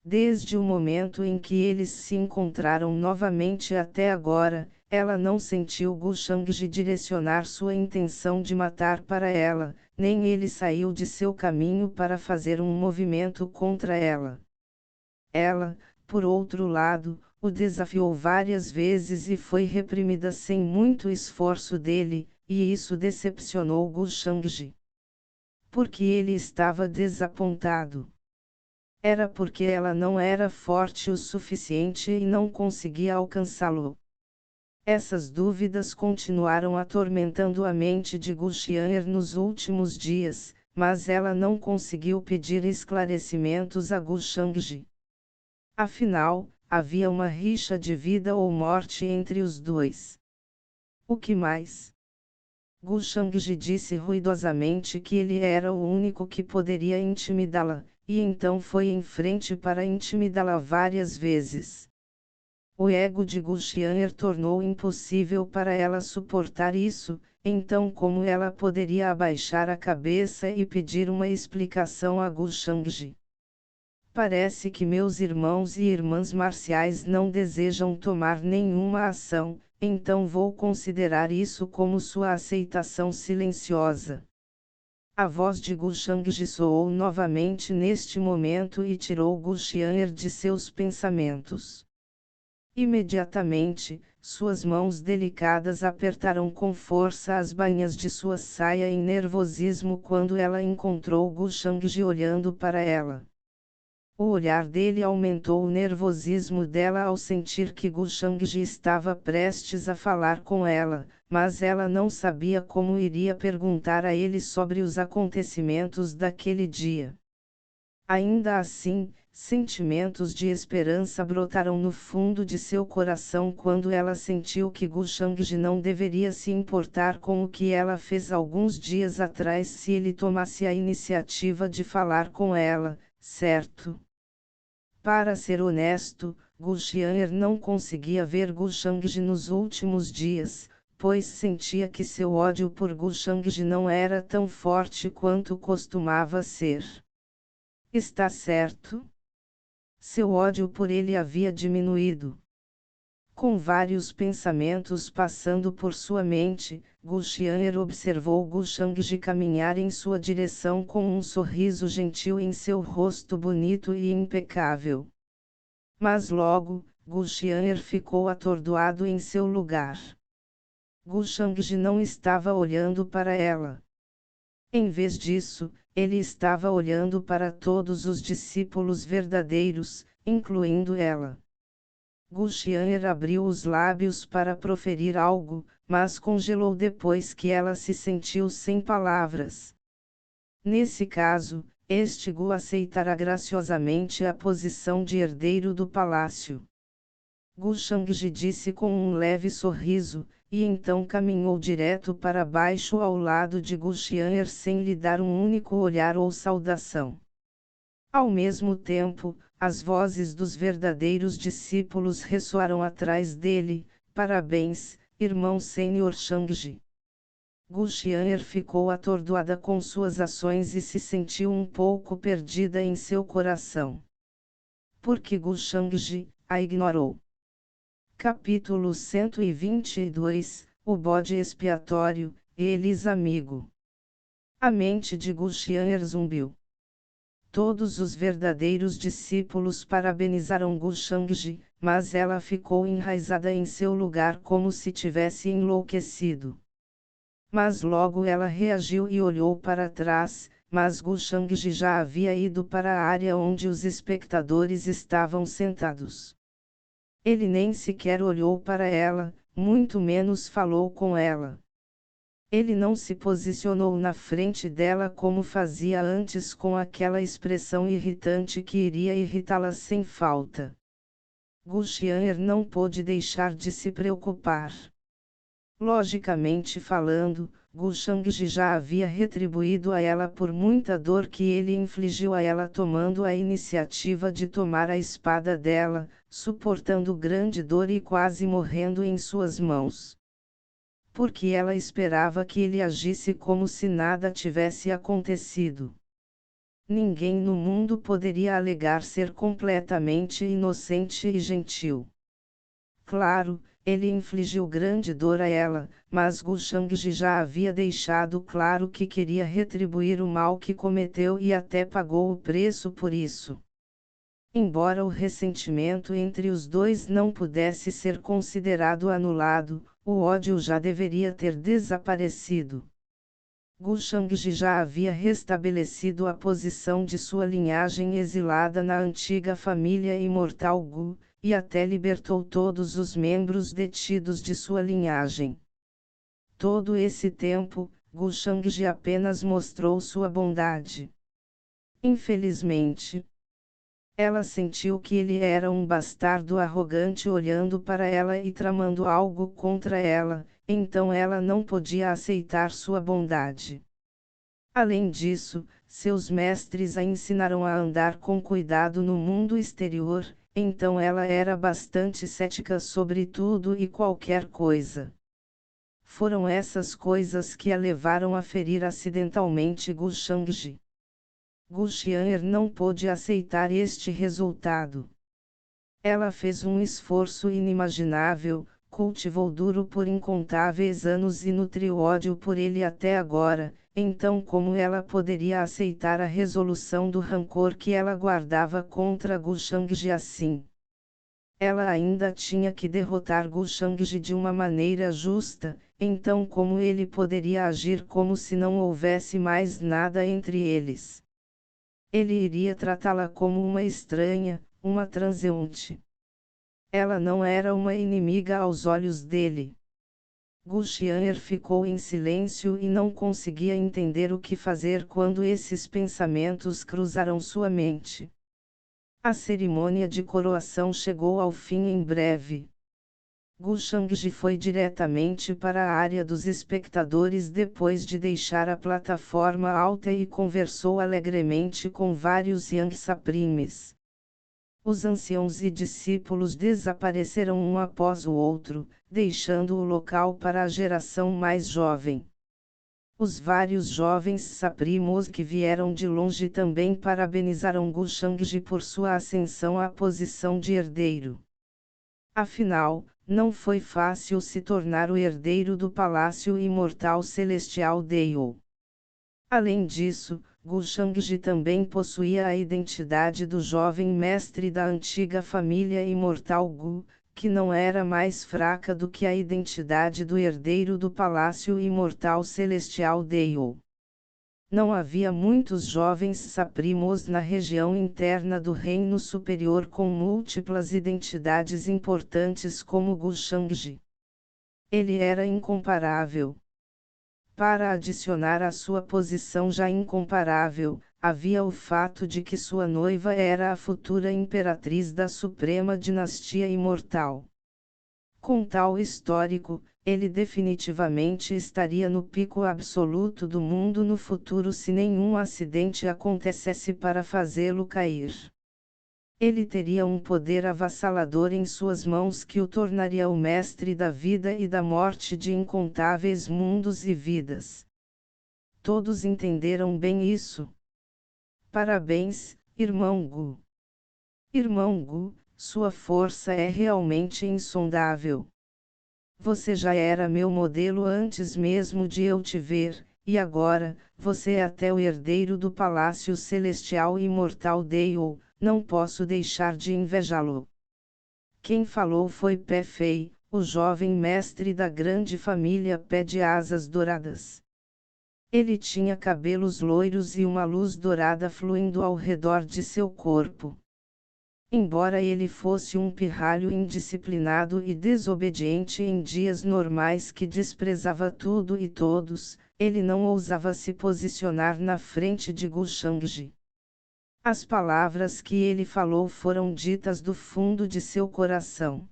Speaker 1: Desde o momento em que eles se encontraram novamente até agora, ela não sentiu Gu Shangji direcionar sua intenção de matar para ela, nem ele saiu de seu caminho para fazer um movimento contra ela. Ela, por outro lado, o desafiou várias vezes e foi reprimida sem muito esforço dele, e isso decepcionou Gu Shangji. Porque ele estava desapontado. Era porque ela não era forte o suficiente e não conseguia alcançá-lo. Essas dúvidas continuaram atormentando a mente de Gu Xian'er nos últimos dias, mas ela não conseguiu pedir esclarecimentos a Gu Shangji. Afinal, havia uma rixa de vida ou morte entre os dois. O que mais? Gu Shangji disse ruidosamente que ele era o único que poderia intimidá-la, e então foi em frente para intimidá-la várias vezes. O ego de Gu Xian'er tornou impossível para ela suportar isso, então como ela poderia abaixar a cabeça e pedir uma explicação a Gu Shangji? Parece que meus irmãos e irmãs marciais não desejam tomar nenhuma ação, então vou considerar isso como sua aceitação silenciosa. A voz de Gu Shangji soou novamente neste momento e tirou Gu Xian'er de seus pensamentos. Imediatamente, suas mãos delicadas apertaram com força as bainhas de sua saia em nervosismo quando ela encontrou Gu Shangji olhando para ela. O olhar dele aumentou o nervosismo dela ao sentir que Gu Shangji estava prestes a falar com ela, mas ela não sabia como iria perguntar a ele sobre os acontecimentos daquele dia. Ainda assim, sentimentos de esperança brotaram no fundo de seu coração quando ela sentiu que Gu Shangji não deveria se importar com o que ela fez alguns dias atrás se ele tomasse a iniciativa de falar com ela, certo? Para ser honesto, Gu Xian'er não conseguia ver Gu Shangji nos últimos dias, pois sentia que seu ódio por Gu Shangji não era tão forte quanto costumava ser. Está certo? Seu ódio por ele havia diminuído. Com vários pensamentos passando por sua mente, Gu Xian'er observou Gu Shangji caminhar em sua direção com um sorriso gentil em seu rosto bonito e impecável. Mas logo, Gu Xian'er ficou atordoado em seu lugar. Gu Shangji não estava olhando para ela. Em vez disso, ele estava olhando para todos os discípulos verdadeiros, incluindo ela. Gu Xian'er abriu os lábios para proferir algo, mas congelou depois que ela se sentiu sem palavras. Nesse caso, este Gu aceitará graciosamente a posição de herdeiro do palácio. Gu Shangji disse com um leve sorriso, e então caminhou direto para baixo ao lado de Gu Xian'er sem lhe dar um único olhar ou saudação. Ao mesmo tempo, as vozes dos verdadeiros discípulos ressoaram atrás dele: "Parabéns, irmão Sênior Shangji." Gu Xian'er ficou atordoada com suas ações e se sentiu um pouco perdida em seu coração. Porque Gu Shangji a ignorou. Capítulo 122, O bode expiatório, eles amigo. A mente de Gu Xian'er zumbiu. Todos os verdadeiros discípulos parabenizaram Gu Shangji, mas ela ficou enraizada em seu lugar como se tivesse enlouquecido. Mas logo ela reagiu e olhou para trás, mas Gu Shangji já havia ido para a área onde os espectadores estavam sentados. Ele nem sequer olhou para ela, muito menos falou com ela. Ele não se posicionou na frente dela como fazia antes com aquela expressão irritante que iria irritá-la sem falta. Gu Xian'er não pôde deixar de se preocupar. Logicamente falando, Gu Shangji já havia retribuído a ela por muita dor que ele infligiu a ela tomando a iniciativa de tomar a espada dela, suportando grande dor e quase morrendo em suas mãos. Porque ela esperava que ele agisse como se nada tivesse acontecido. Ninguém no mundo poderia alegar ser completamente inocente e gentil. Claro, ele infligiu grande dor a ela, mas Gu Shangji já havia deixado claro que queria retribuir o mal que cometeu e até pagou o preço por isso. Embora o ressentimento entre os dois não pudesse ser considerado anulado, o ódio já deveria ter desaparecido. Gu Shangji já havia restabelecido a posição de sua linhagem exilada na antiga família imortal Gu, e até libertou todos os membros detidos de sua linhagem. Todo esse tempo, Gu Shangji apenas mostrou sua bondade. Infelizmente, ela sentiu que ele era um bastardo arrogante olhando para ela e tramando algo contra ela, então ela não podia aceitar sua bondade. Além disso, seus mestres a ensinaram a andar com cuidado no mundo exterior, então ela era bastante cética sobre tudo e qualquer coisa. Foram essas coisas que a levaram a ferir acidentalmente Gu Shangji. Gu Xian'er não pôde aceitar este resultado. Ela fez um esforço inimaginável, cultivou duro por incontáveis anos e nutriu ódio por ele até agora, então como ela poderia aceitar a resolução do rancor que ela guardava contra Gu Shangji assim? Ela ainda tinha que derrotar Gu Shangji de uma maneira justa, então como ele poderia agir como se não houvesse mais nada entre eles? Ele iria tratá-la como uma estranha, uma transeunte. Ela não era uma inimiga aos olhos dele. Gu Xian'er ficou em silêncio e não conseguia entender o que fazer quando esses pensamentos cruzaram sua mente. A cerimônia de coroação chegou ao fim em breve. Gu Shangji foi diretamente para a área dos espectadores depois de deixar a plataforma alta e conversou alegremente com vários Yangsa Primes. Os anciãos e discípulos desapareceram um após o outro, deixando o local para a geração mais jovem. Os vários jovens saprimos que vieram de longe também parabenizaram Gu Shangji por sua ascensão à posição de herdeiro. Afinal, não foi fácil se tornar o herdeiro do Palácio Imortal Celestial Deiyou. Além disso, Gu Shangji também possuía a identidade do jovem mestre da antiga família imortal Gu, que não era mais fraca do que a identidade do herdeiro do Palácio Imortal Celestial Deiyou. Não havia muitos jovens saprimos na região interna do Reino Superior com múltiplas identidades importantes como Gu Shangji. Ele era incomparável. Para adicionar à sua posição já incomparável, havia o fato de que sua noiva era a futura imperatriz da Suprema Dinastia Imortal. Com tal histórico, ele definitivamente estaria no pico absoluto do mundo no futuro se nenhum acidente acontecesse para fazê-lo cair. Ele teria um poder avassalador em suas mãos que o tornaria o mestre da vida e da morte de incontáveis mundos e vidas. Todos entenderam bem isso. Parabéns, irmão Gu. Irmão Gu, sua força é realmente insondável. Você já era meu modelo antes mesmo de eu te ver, e agora, você é até o herdeiro do Palácio Celestial e Imortal Deio, não posso deixar de invejá-lo. Quem falou foi Pé Fei, o jovem mestre da grande família Pé de Asas Douradas. Ele tinha cabelos loiros e uma luz dourada fluindo ao redor de seu corpo. Embora ele fosse um pirralho indisciplinado e desobediente em dias normais que desprezava tudo e todos, ele não ousava se posicionar na frente de Gu Shangji. As palavras que ele falou foram ditas do fundo de seu coração.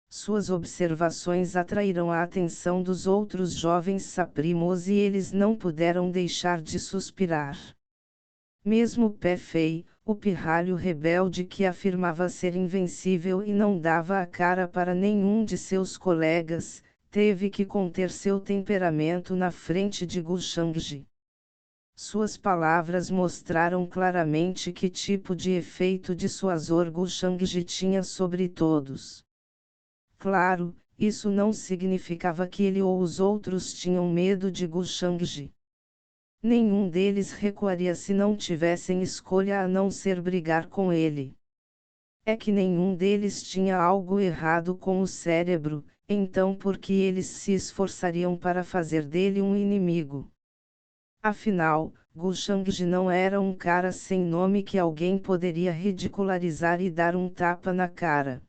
Speaker 1: Suas observações atraíram a atenção dos outros jovens saprimos e eles não puderam deixar de suspirar. Mesmo Pé Fei, o pirralho rebelde que afirmava ser invencível e não dava a cara para nenhum de seus colegas, teve que conter seu temperamento na frente de Gu Shangji. Suas palavras mostraram claramente que tipo de efeito dissuasor Gu Shangji tinha sobre todos. Claro, isso não significava que ele ou os outros tinham medo de Gu Shangji. Nenhum deles recuaria se não tivessem escolha a não ser brigar com ele. É que nenhum deles tinha algo errado com o cérebro, então por que eles se esforçariam para fazer dele um inimigo? Afinal, Gu Shangji não era um cara sem nome que alguém poderia ridicularizar e dar um tapa na cara.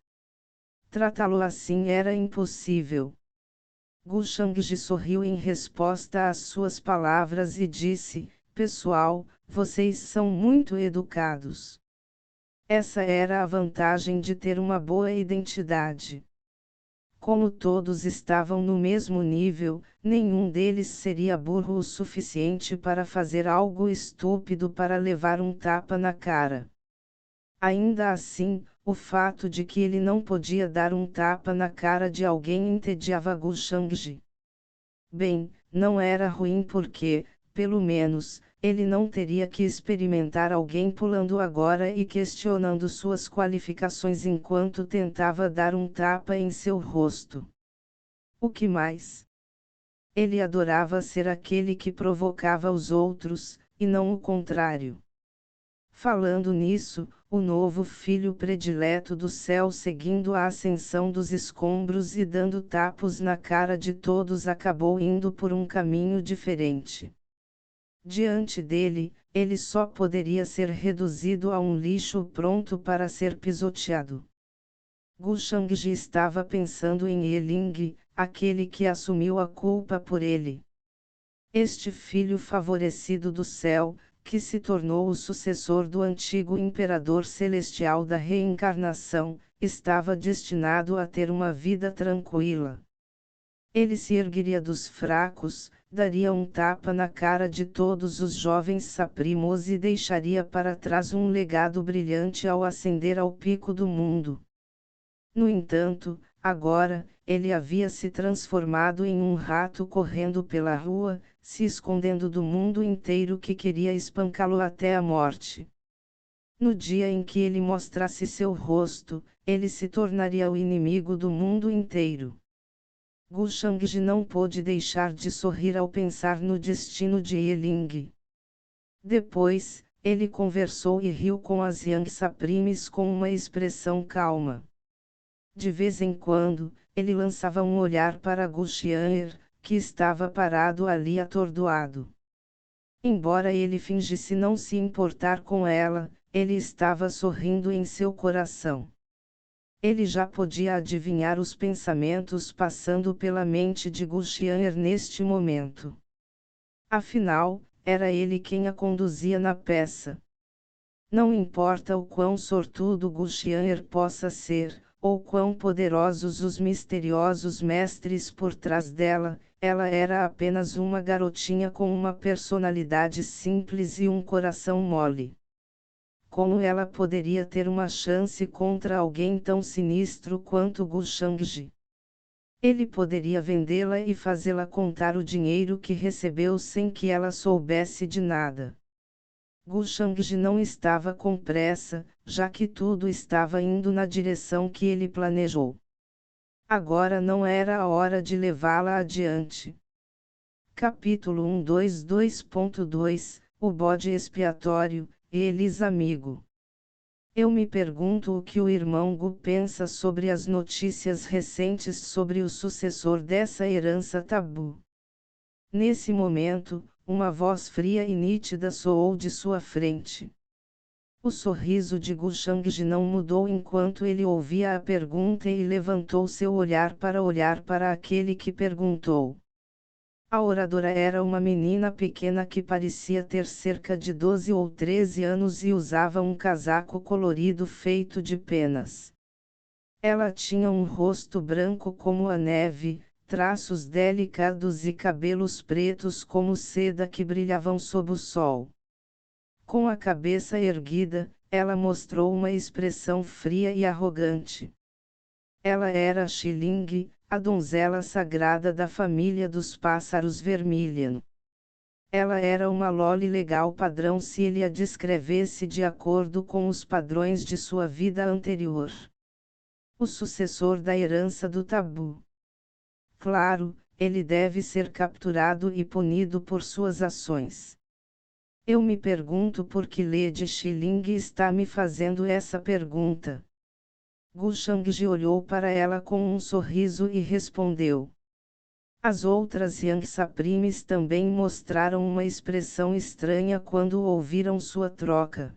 Speaker 1: Tratá-lo assim era impossível. Gu Shangji sorriu em resposta às suas palavras e disse: pessoal, vocês são muito educados. Essa era a vantagem de ter uma boa identidade. Como todos estavam no mesmo nível, nenhum deles seria burro o suficiente para fazer algo estúpido para levar um tapa na cara. Ainda assim, o fato de que ele não podia dar um tapa na cara de alguém entediava Gu Shangji. Bem, não era ruim porque, pelo menos, ele não teria que experimentar alguém pulando agora e questionando suas qualificações enquanto tentava dar um tapa em seu rosto. O que mais? Ele adorava ser aquele que provocava os outros, e não o contrário. Falando nisso, o novo filho predileto do céu seguindo a ascensão dos escombros e dando tapos na cara de todos acabou indo por um caminho diferente. Diante dele, ele só poderia ser reduzido a um lixo pronto para ser pisoteado. Gu Shangji estava pensando em Yeling, aquele que assumiu a culpa por ele. Este filho favorecido do céu, que se tornou o sucessor do antigo imperador celestial da reencarnação, estava destinado a ter uma vida tranquila. Ele se ergueria dos fracos, daria um tapa na cara de todos os jovens saprimos e deixaria para trás um legado brilhante ao ascender ao pico do mundo. No entanto, agora, ele havia se transformado em um rato correndo pela rua, se escondendo do mundo inteiro que queria espancá-lo até a morte. No dia em que ele mostrasse seu rosto, ele se tornaria o inimigo do mundo inteiro. Gu Shangji não pôde deixar de sorrir ao pensar no destino de Yeling. Depois, ele conversou e riu com as Yang Saprimes com uma expressão calma. De vez em quando, ele lançava um olhar para Gu Xian'er, que estava parado ali atordoado. Embora ele fingisse não se importar com ela, ele estava sorrindo em seu coração. Ele já podia adivinhar os pensamentos passando pela mente de Gu Xian'er neste momento. Afinal, era ele quem a conduzia na peça. Não importa o quão sortudo Gu Xian'er possa ser, ou quão poderosos os misteriosos mestres por trás dela, ela era apenas uma garotinha com uma personalidade simples e um coração mole. como ela poderia ter uma chance contra alguém tão sinistro quanto Gu Shangji? Ele poderia vendê-la e fazê-la contar o dinheiro que recebeu sem que ela soubesse de nada. Gu Shangji não estava com pressa, já que tudo estava indo na direção que ele planejou. Agora não era a hora de levá-la adiante. Capítulo 122.2 O bode expiatório, eles amigo. Eu me pergunto o que o irmão Gu pensa sobre as notícias recentes sobre o sucessor dessa herança tabu. Nesse momento, uma voz fria e nítida soou de sua frente. O sorriso de Gu Shangji não mudou enquanto ele ouvia a pergunta e levantou seu olhar para aquele que perguntou. A oradora era uma menina pequena que parecia ter cerca de 12 ou 13 anos e usava um casaco colorido feito de penas. Ela tinha um rosto branco como a neve, traços delicados e cabelos pretos como seda que brilhavam sob o sol. Com a cabeça erguida, ela mostrou uma expressão fria e arrogante. Ela era Xiling, a donzela sagrada da família dos pássaros vermilion. Ela era uma loli legal padrão se ele a descrevesse de acordo com os padrões de sua vida anterior. O sucessor da herança do tabu. Claro, ele deve ser capturado e punido por suas ações. Eu me pergunto por que Lady Xiling está me fazendo essa pergunta. Gu Shangji olhou para ela com um sorriso e respondeu. As outras Yangsa Primes também mostraram uma expressão estranha quando ouviram sua troca.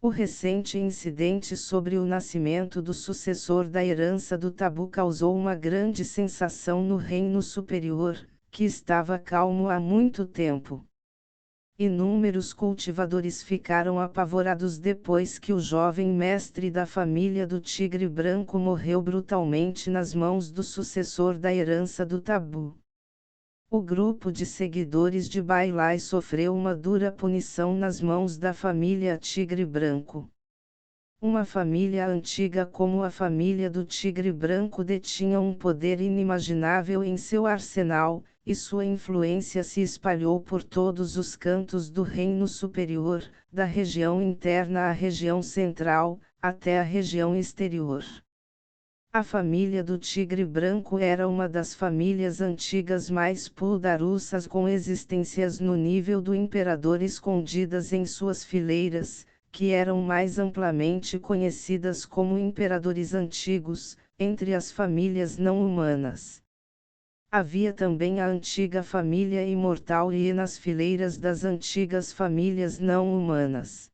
Speaker 1: O recente incidente sobre o nascimento do sucessor da herança do tabu causou uma grande sensação no reino superior, que estava calmo há muito tempo. Inúmeros cultivadores ficaram apavorados depois que o jovem mestre da família do Tigre Branco morreu brutalmente nas mãos do sucessor da herança do tabu. O grupo de seguidores de Bai Lai sofreu uma dura punição nas mãos da família Tigre Branco. Uma família antiga como a família do Tigre Branco detinha um poder inimaginável em seu arsenal, e sua influência se espalhou por todos os cantos do reino superior, da região interna à região central, até a região exterior. A família do Tigre Branco era uma das famílias antigas mais poderosas com existências no nível do imperador escondidas em suas fileiras, que eram mais amplamente conhecidas como imperadores antigos, entre as famílias não humanas. Havia também a antiga família imortal e nas fileiras das antigas famílias não humanas.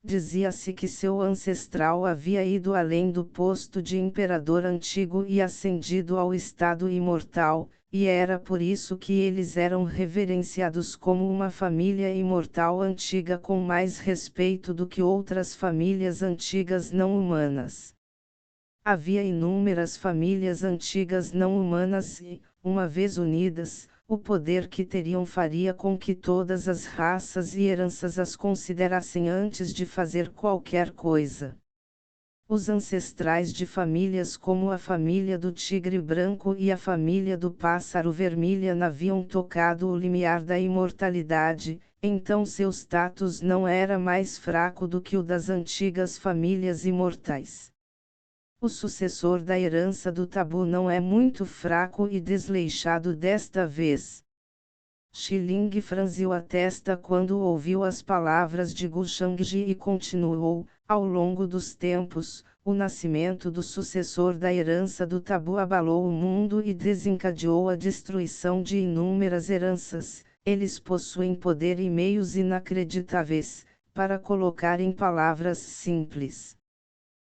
Speaker 1: Dizia-se que seu ancestral havia ido além do posto de imperador antigo e ascendido ao estado imortal, e era por isso que eles eram reverenciados como uma família imortal antiga com mais respeito do que outras famílias antigas não humanas. Havia inúmeras famílias antigas não humanas e, uma vez unidas, o poder que teriam faria com que todas as raças e heranças as considerassem antes de fazer qualquer coisa. Os ancestrais de famílias como a família do Tigre Branco e a família do Pássaro Vermilion haviam tocado o limiar da imortalidade, então seu status não era mais fraco do que o das antigas famílias imortais. O sucessor da herança do tabu não é muito fraco e desleixado desta vez. Xiling franziu a testa quando ouviu as palavras de Gu Shangji e continuou, ao longo dos tempos, o nascimento do sucessor da herança do tabu abalou o mundo e desencadeou a destruição de inúmeras heranças. Eles possuem poder e meios inacreditáveis, para colocar em palavras simples.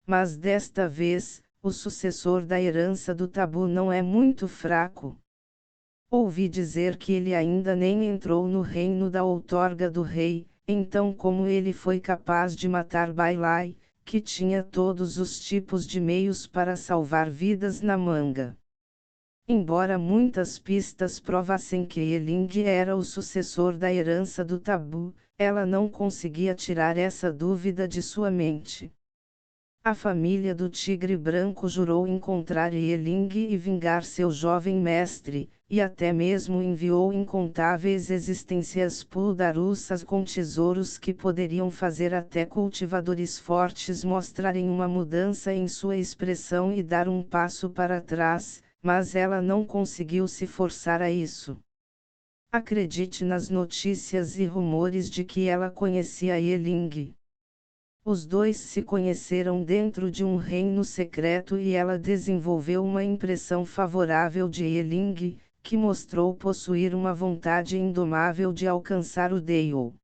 Speaker 1: Mas desta vez, o sucessor da herança do tabu não é muito fraco. Ouvi dizer que ele ainda nem entrou no reino da outorga do rei, então como ele foi capaz de matar Bai Lai, que tinha todos os tipos de meios para salvar vidas na manga. Embora muitas pistas provassem que Yeling era o sucessor da herança do tabu, Ela não conseguia tirar essa dúvida de sua mente. A família do Tigre Branco jurou encontrar Yeling e vingar seu jovem mestre, e até mesmo enviou incontáveis existências puldarussas com tesouros que poderiam fazer até cultivadores fortes mostrarem uma mudança em sua expressão e dar um passo para trás, mas ela não conseguiu se forçar a isso. Acredite nas notícias e rumores de que ela conhecia Yeling. Os dois se conheceram dentro de um reino secreto e ela desenvolveu uma impressão favorável de Yeling, que mostrou possuir uma vontade indomável de alcançar o Dale.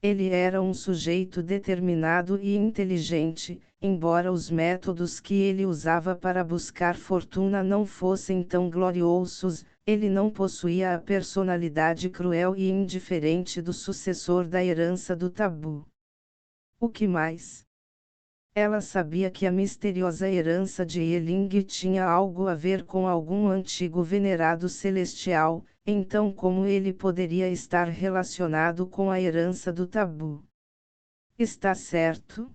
Speaker 1: Ele era um sujeito determinado e inteligente, embora os métodos que ele usava para buscar fortuna não fossem tão gloriosos, ele não possuía a personalidade cruel e indiferente do sucessor da herança do tabu. O que mais? Ela sabia que a misteriosa herança de Yeling tinha algo a ver com algum antigo venerado celestial, então como ele poderia estar relacionado com a herança do tabu? Está certo?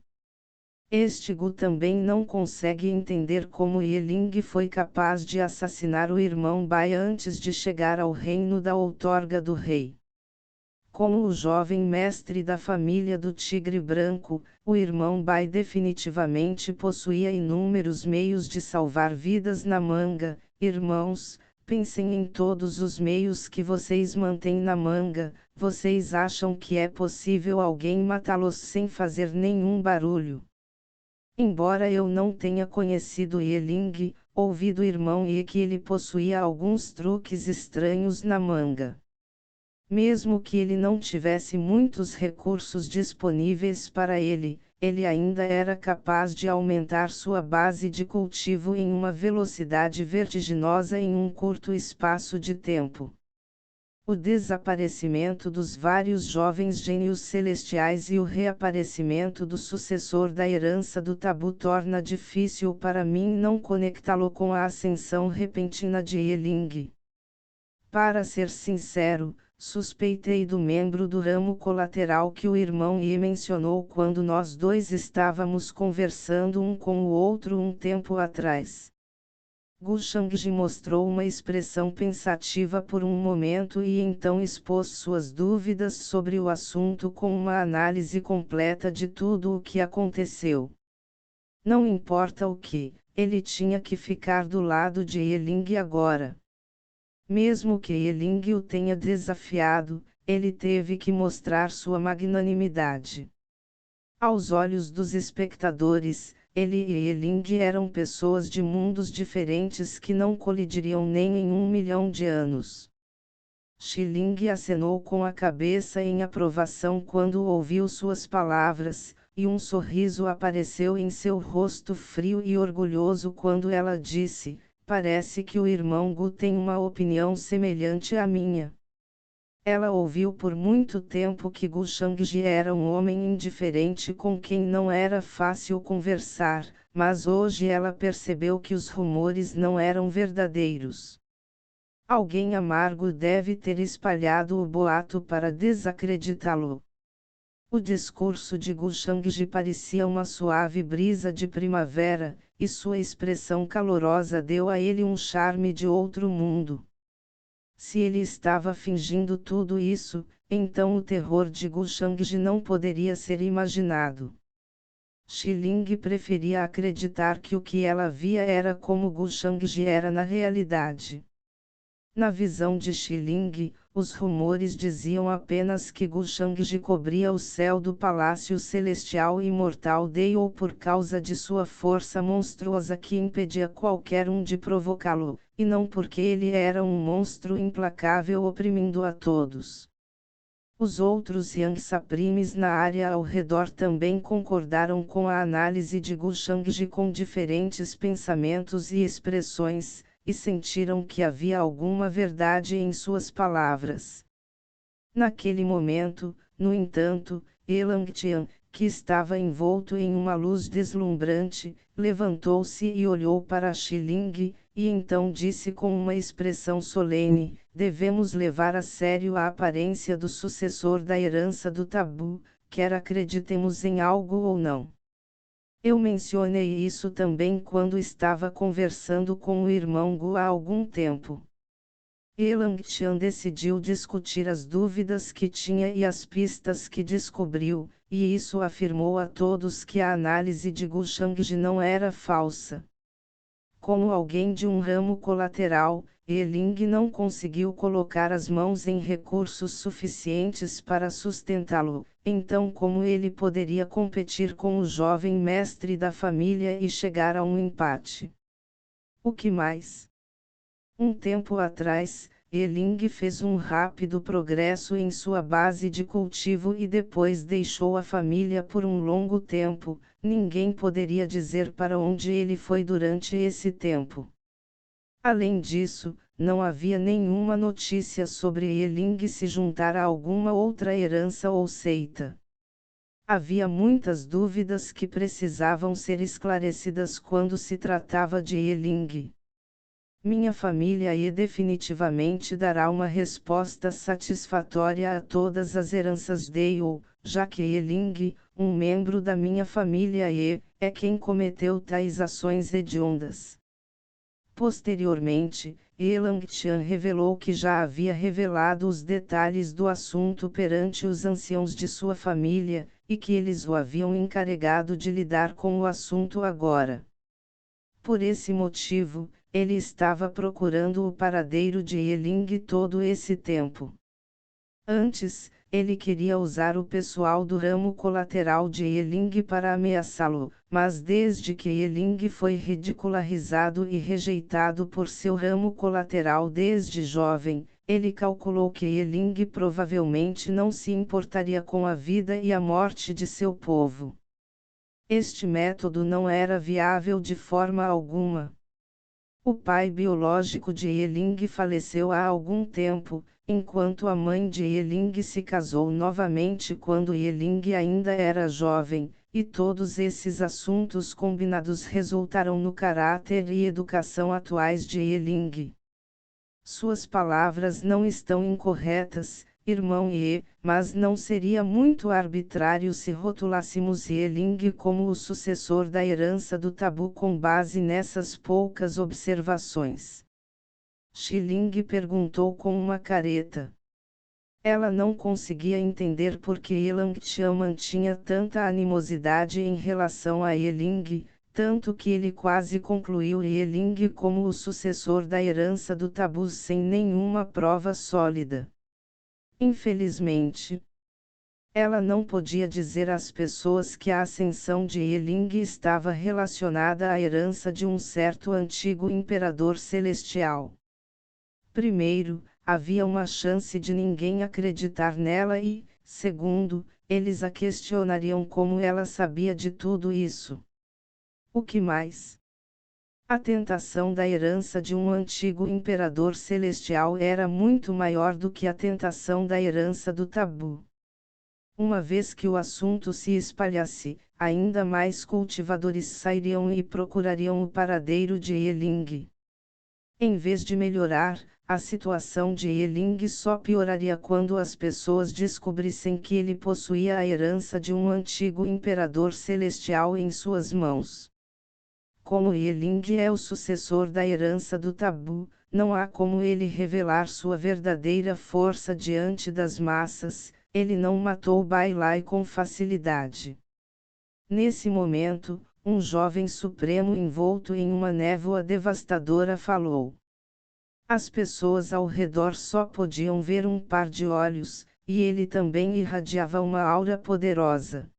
Speaker 1: Este Gu também não consegue entender como Yeling foi capaz de assassinar o irmão Bai antes de chegar ao reino da outorga do rei. Como o jovem mestre da família do Tigre Branco, o irmão Bai definitivamente possuía inúmeros meios de salvar vidas na manga. Irmãos, pensem em todos os meios que vocês mantêm na manga. Vocês acham que é possível alguém matá-los sem fazer nenhum barulho? Embora eu não tenha conhecido Yeling, ouvi do irmão Ye que ele possuía alguns truques estranhos na manga. Mesmo que ele não tivesse muitos recursos disponíveis para ele, ele ainda era capaz de aumentar sua base de cultivo em uma velocidade vertiginosa em um curto espaço de tempo. O desaparecimento dos vários jovens gênios celestiais e o reaparecimento do sucessor da herança do tabu torna difícil para mim não conectá-lo com a ascensão repentina de Yeling. Para ser sincero, suspeitei do membro do ramo colateral que o irmão Yi mencionou quando nós dois estávamos conversando um com o outro um tempo atrás. Gu Shangji mostrou uma expressão pensativa por um momento e então expôs suas dúvidas sobre o assunto com uma análise completa de tudo o que aconteceu. Não importa o que, ele tinha que ficar do lado de Yeling agora. Mesmo que Yeling o tenha desafiado, ele teve que mostrar sua magnanimidade. Aos olhos dos espectadores, ele e Yeling eram pessoas de mundos diferentes que não colidiriam nem em 1 milhão de anos. Xiling acenou com a cabeça em aprovação quando ouviu suas palavras, e um sorriso apareceu em seu rosto frio e orgulhoso quando ela disse: parece que o irmão Gu tem uma opinião semelhante à minha. Ela ouviu por muito tempo que Gu Shangji era um homem indiferente com quem não era fácil conversar, mas hoje ela percebeu que os rumores não eram verdadeiros. Alguém amargo deve ter espalhado o boato para desacreditá-lo. O discurso de Gu Shangji parecia uma suave brisa de primavera, e sua expressão calorosa deu a ele um charme de outro mundo. Se ele estava fingindo tudo isso, então o terror de Gu Shangji não poderia ser imaginado. Xiling preferia acreditar que o que ela via era como Gu Shangji era na realidade. Na visão de Xiling, os rumores diziam apenas que Gu Shangji cobria o céu do Palácio Celestial Imortal Dale por causa de sua força monstruosa que impedia qualquer um de provocá-lo, e não porque ele era um monstro implacável oprimindo a todos. Os outros Yang Saprimes na área ao redor também concordaram com a análise de Gu Shangji com diferentes pensamentos e expressões, e sentiram que havia alguma verdade em suas palavras. Naquele momento, no entanto, Elangtian, que estava envolto em uma luz deslumbrante, levantou-se e olhou para Xiling, e então disse com uma expressão solene: devemos levar a sério a aparência do sucessor da herança do tabu, quer acreditemos em algo ou não. Eu mencionei isso também quando estava conversando com o irmão Gu há algum tempo. Elantian decidiu discutir as dúvidas que tinha e as pistas que descobriu, e isso afirmou a todos que a análise de Gu Shangji não era falsa. Como alguém de um ramo colateral, Eling não conseguiu colocar as mãos em recursos suficientes para sustentá-lo, então como ele poderia competir com o jovem mestre da família e chegar a um empate? O que mais? Um tempo atrás, Eling fez um rápido progresso em sua base de cultivo e depois deixou a família por um longo tempo. Ninguém poderia dizer para onde ele foi durante esse tempo. Além disso, não havia nenhuma notícia sobre Eling se juntar a alguma outra herança ou seita. Havia muitas dúvidas que precisavam ser esclarecidas quando se tratava de Eling. Minha família definitivamente dará uma resposta satisfatória a todas as heranças de Yu, já que Eling, um membro da minha família é quem cometeu tais ações hediondas. Posteriormente, Elantian revelou que já havia revelado os detalhes do assunto perante os anciãos de sua família, e que eles o haviam encarregado de lidar com o assunto agora. Por esse motivo, ele estava procurando o paradeiro de Eling todo esse tempo. Antes, ele queria usar o pessoal do ramo colateral de Eling para ameaçá-lo, mas desde que Eling foi ridicularizado e rejeitado por seu ramo colateral desde jovem, ele calculou que Eling provavelmente não se importaria com a vida e a morte de seu povo. Este método não era viável de forma alguma. O pai biológico de Eling faleceu há algum tempo, enquanto a mãe de Eling se casou novamente quando Eling ainda era jovem, e todos esses assuntos combinados resultaram no caráter e educação atuais de Eling. Suas palavras não estão incorretas, irmão mas não seria muito arbitrário se rotulássemos Eling como o sucessor da herança do tabu com base nessas poucas observações? Xiling perguntou com uma careta. Ela não conseguia entender por que Elantian mantinha tanta animosidade em relação a Eling, tanto que ele quase concluiu Eling como o sucessor da herança do tabu sem nenhuma prova sólida. Infelizmente, ela não podia dizer às pessoas que a ascensão de Eling estava relacionada à herança de um certo antigo imperador celestial. Primeiro, havia uma chance de ninguém acreditar nela e, segundo, eles a questionariam como ela sabia de tudo isso. O que mais? A tentação da herança de um antigo imperador celestial era muito maior do que a tentação da herança do tabu. Uma vez que o assunto se espalhasse, ainda mais cultivadores sairiam e procurariam o paradeiro de Eling. Em vez de melhorar, a situação de Eling só pioraria quando as pessoas descobrissem que ele possuía a herança de um antigo imperador celestial em suas mãos. Como Eling é o sucessor da herança do tabu, não há como ele revelar sua verdadeira força diante das massas. Ele não matou Bai Lai com facilidade. Nesse momento, um jovem supremo envolto em uma névoa devastadora falou. As pessoas ao redor só podiam ver um par de olhos, e ele também irradiava uma aura poderosa.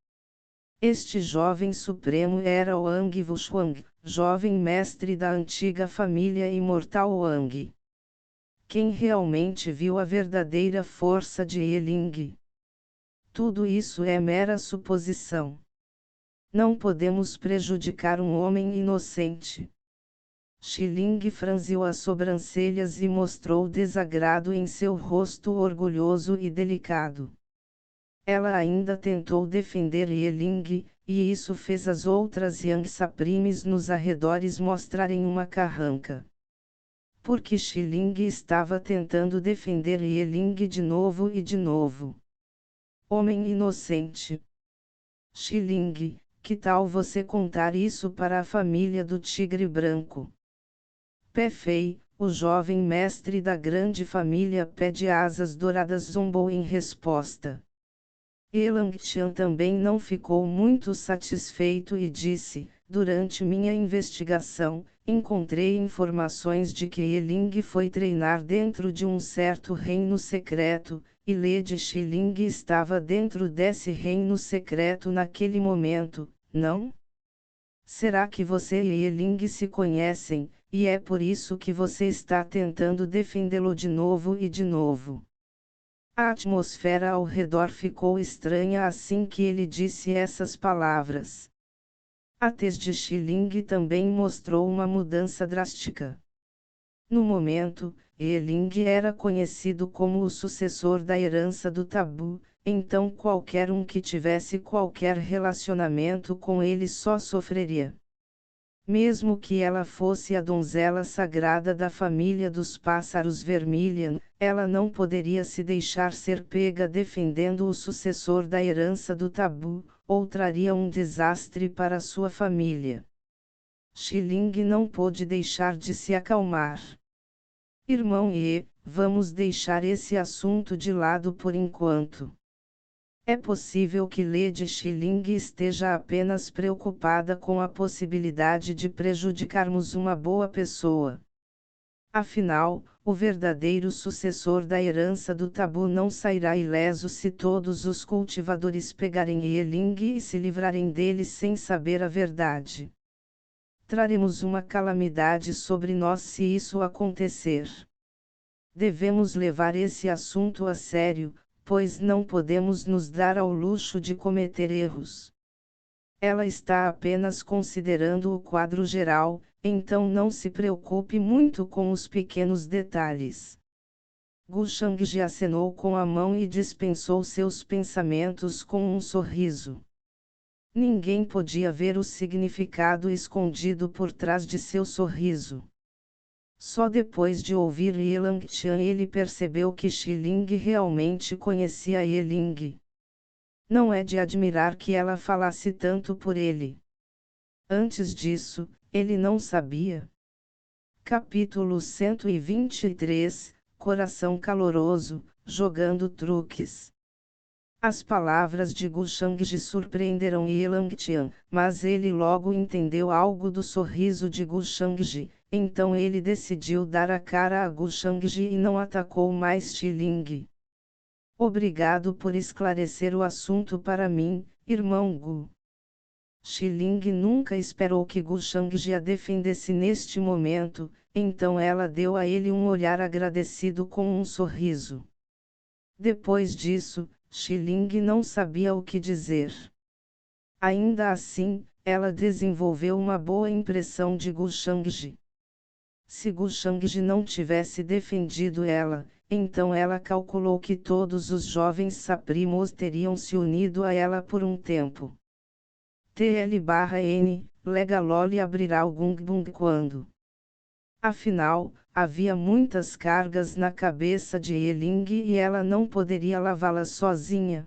Speaker 1: Este jovem supremo era Wang Wuchuang, jovem mestre da antiga família imortal Wang. Quem realmente viu a verdadeira força de Eling? Tudo isso é mera suposição. Não podemos prejudicar um homem inocente. Xiling franziu as sobrancelhas e mostrou desagrado em seu rosto orgulhoso e delicado. Ela ainda tentou defender Eling, e isso fez as outras Yang Saprimes nos arredores mostrarem uma carranca. porque Xiling estava tentando defender Yeling de novo e de novo. Homem inocente. Xiling, que tal você contar isso para a família do Tigre Branco? Pé Fei, o jovem mestre da grande família Pé de Asas Douradas zombou em resposta. Elangtian também não ficou muito satisfeito e disse: durante minha investigação, encontrei informações de que Yeling foi treinar dentro de um certo reino secreto, e Lady Xiling estava dentro desse reino secreto naquele momento, não? Será que você e Yeling se conhecem, e é por isso que você está tentando defendê-lo de novo e de novo? A atmosfera ao redor ficou estranha assim que ele disse essas palavras. A tez de Xiling também mostrou uma mudança drástica. No momento, Yeling era conhecido como o sucessor da herança do tabu, então qualquer um que tivesse qualquer relacionamento com ele só sofreria. Mesmo que ela fosse a donzela sagrada da família dos pássaros vermilion, ela não poderia se deixar ser pega defendendo o sucessor da herança do tabu, ou traria um desastre para sua família. Xiling não pôde deixar de se acalmar. Irmão vamos deixar esse assunto de lado por enquanto. É possível que Lady Xiling esteja apenas preocupada com a possibilidade de prejudicarmos uma boa pessoa. Afinal, o verdadeiro sucessor da herança do tabu não sairá ileso se todos os cultivadores pegarem Yeling e se livrarem dele sem saber a verdade. Traremos uma calamidade sobre nós se isso acontecer. Devemos levar esse assunto a sério, pois não podemos nos dar ao luxo de cometer erros. Ela está apenas considerando o quadro geral, então não se preocupe muito com os pequenos detalhes. Gu Shangji acenou com a mão e dispensou seus pensamentos com um sorriso. Ninguém podia ver o significado escondido por trás de seu sorriso. Só depois de ouvir Elangtian ele percebeu que Xiling realmente conhecia Yeling. Não é de admirar que ela falasse tanto por ele. Antes disso, ele não sabia. Capítulo 123, Coração Caloroso, Jogando Truques. As palavras de Gu Shangji surpreenderam Elangtian, mas ele logo entendeu algo do sorriso de Gu Shangji. Então ele decidiu dar a cara a Gu Shangji e não atacou mais Xiling. Obrigado por esclarecer o assunto para mim, irmão Gu. Xiling nunca esperou que Gu Shangji a defendesse neste momento, então ela deu a ele um olhar agradecido com um sorriso. Depois disso, Xiling não sabia o que dizer. Ainda assim, ela desenvolveu uma boa impressão de Gu Shangji. Se Gu Shangji não tivesse defendido ela, então ela calculou que todos os jovens saprimos teriam se unido a ela por um tempo. TL/N, Legaloli abrirá o Gungbung quando? Afinal, havia muitas cargas na cabeça de Yeling e ela não poderia lavá-las sozinha.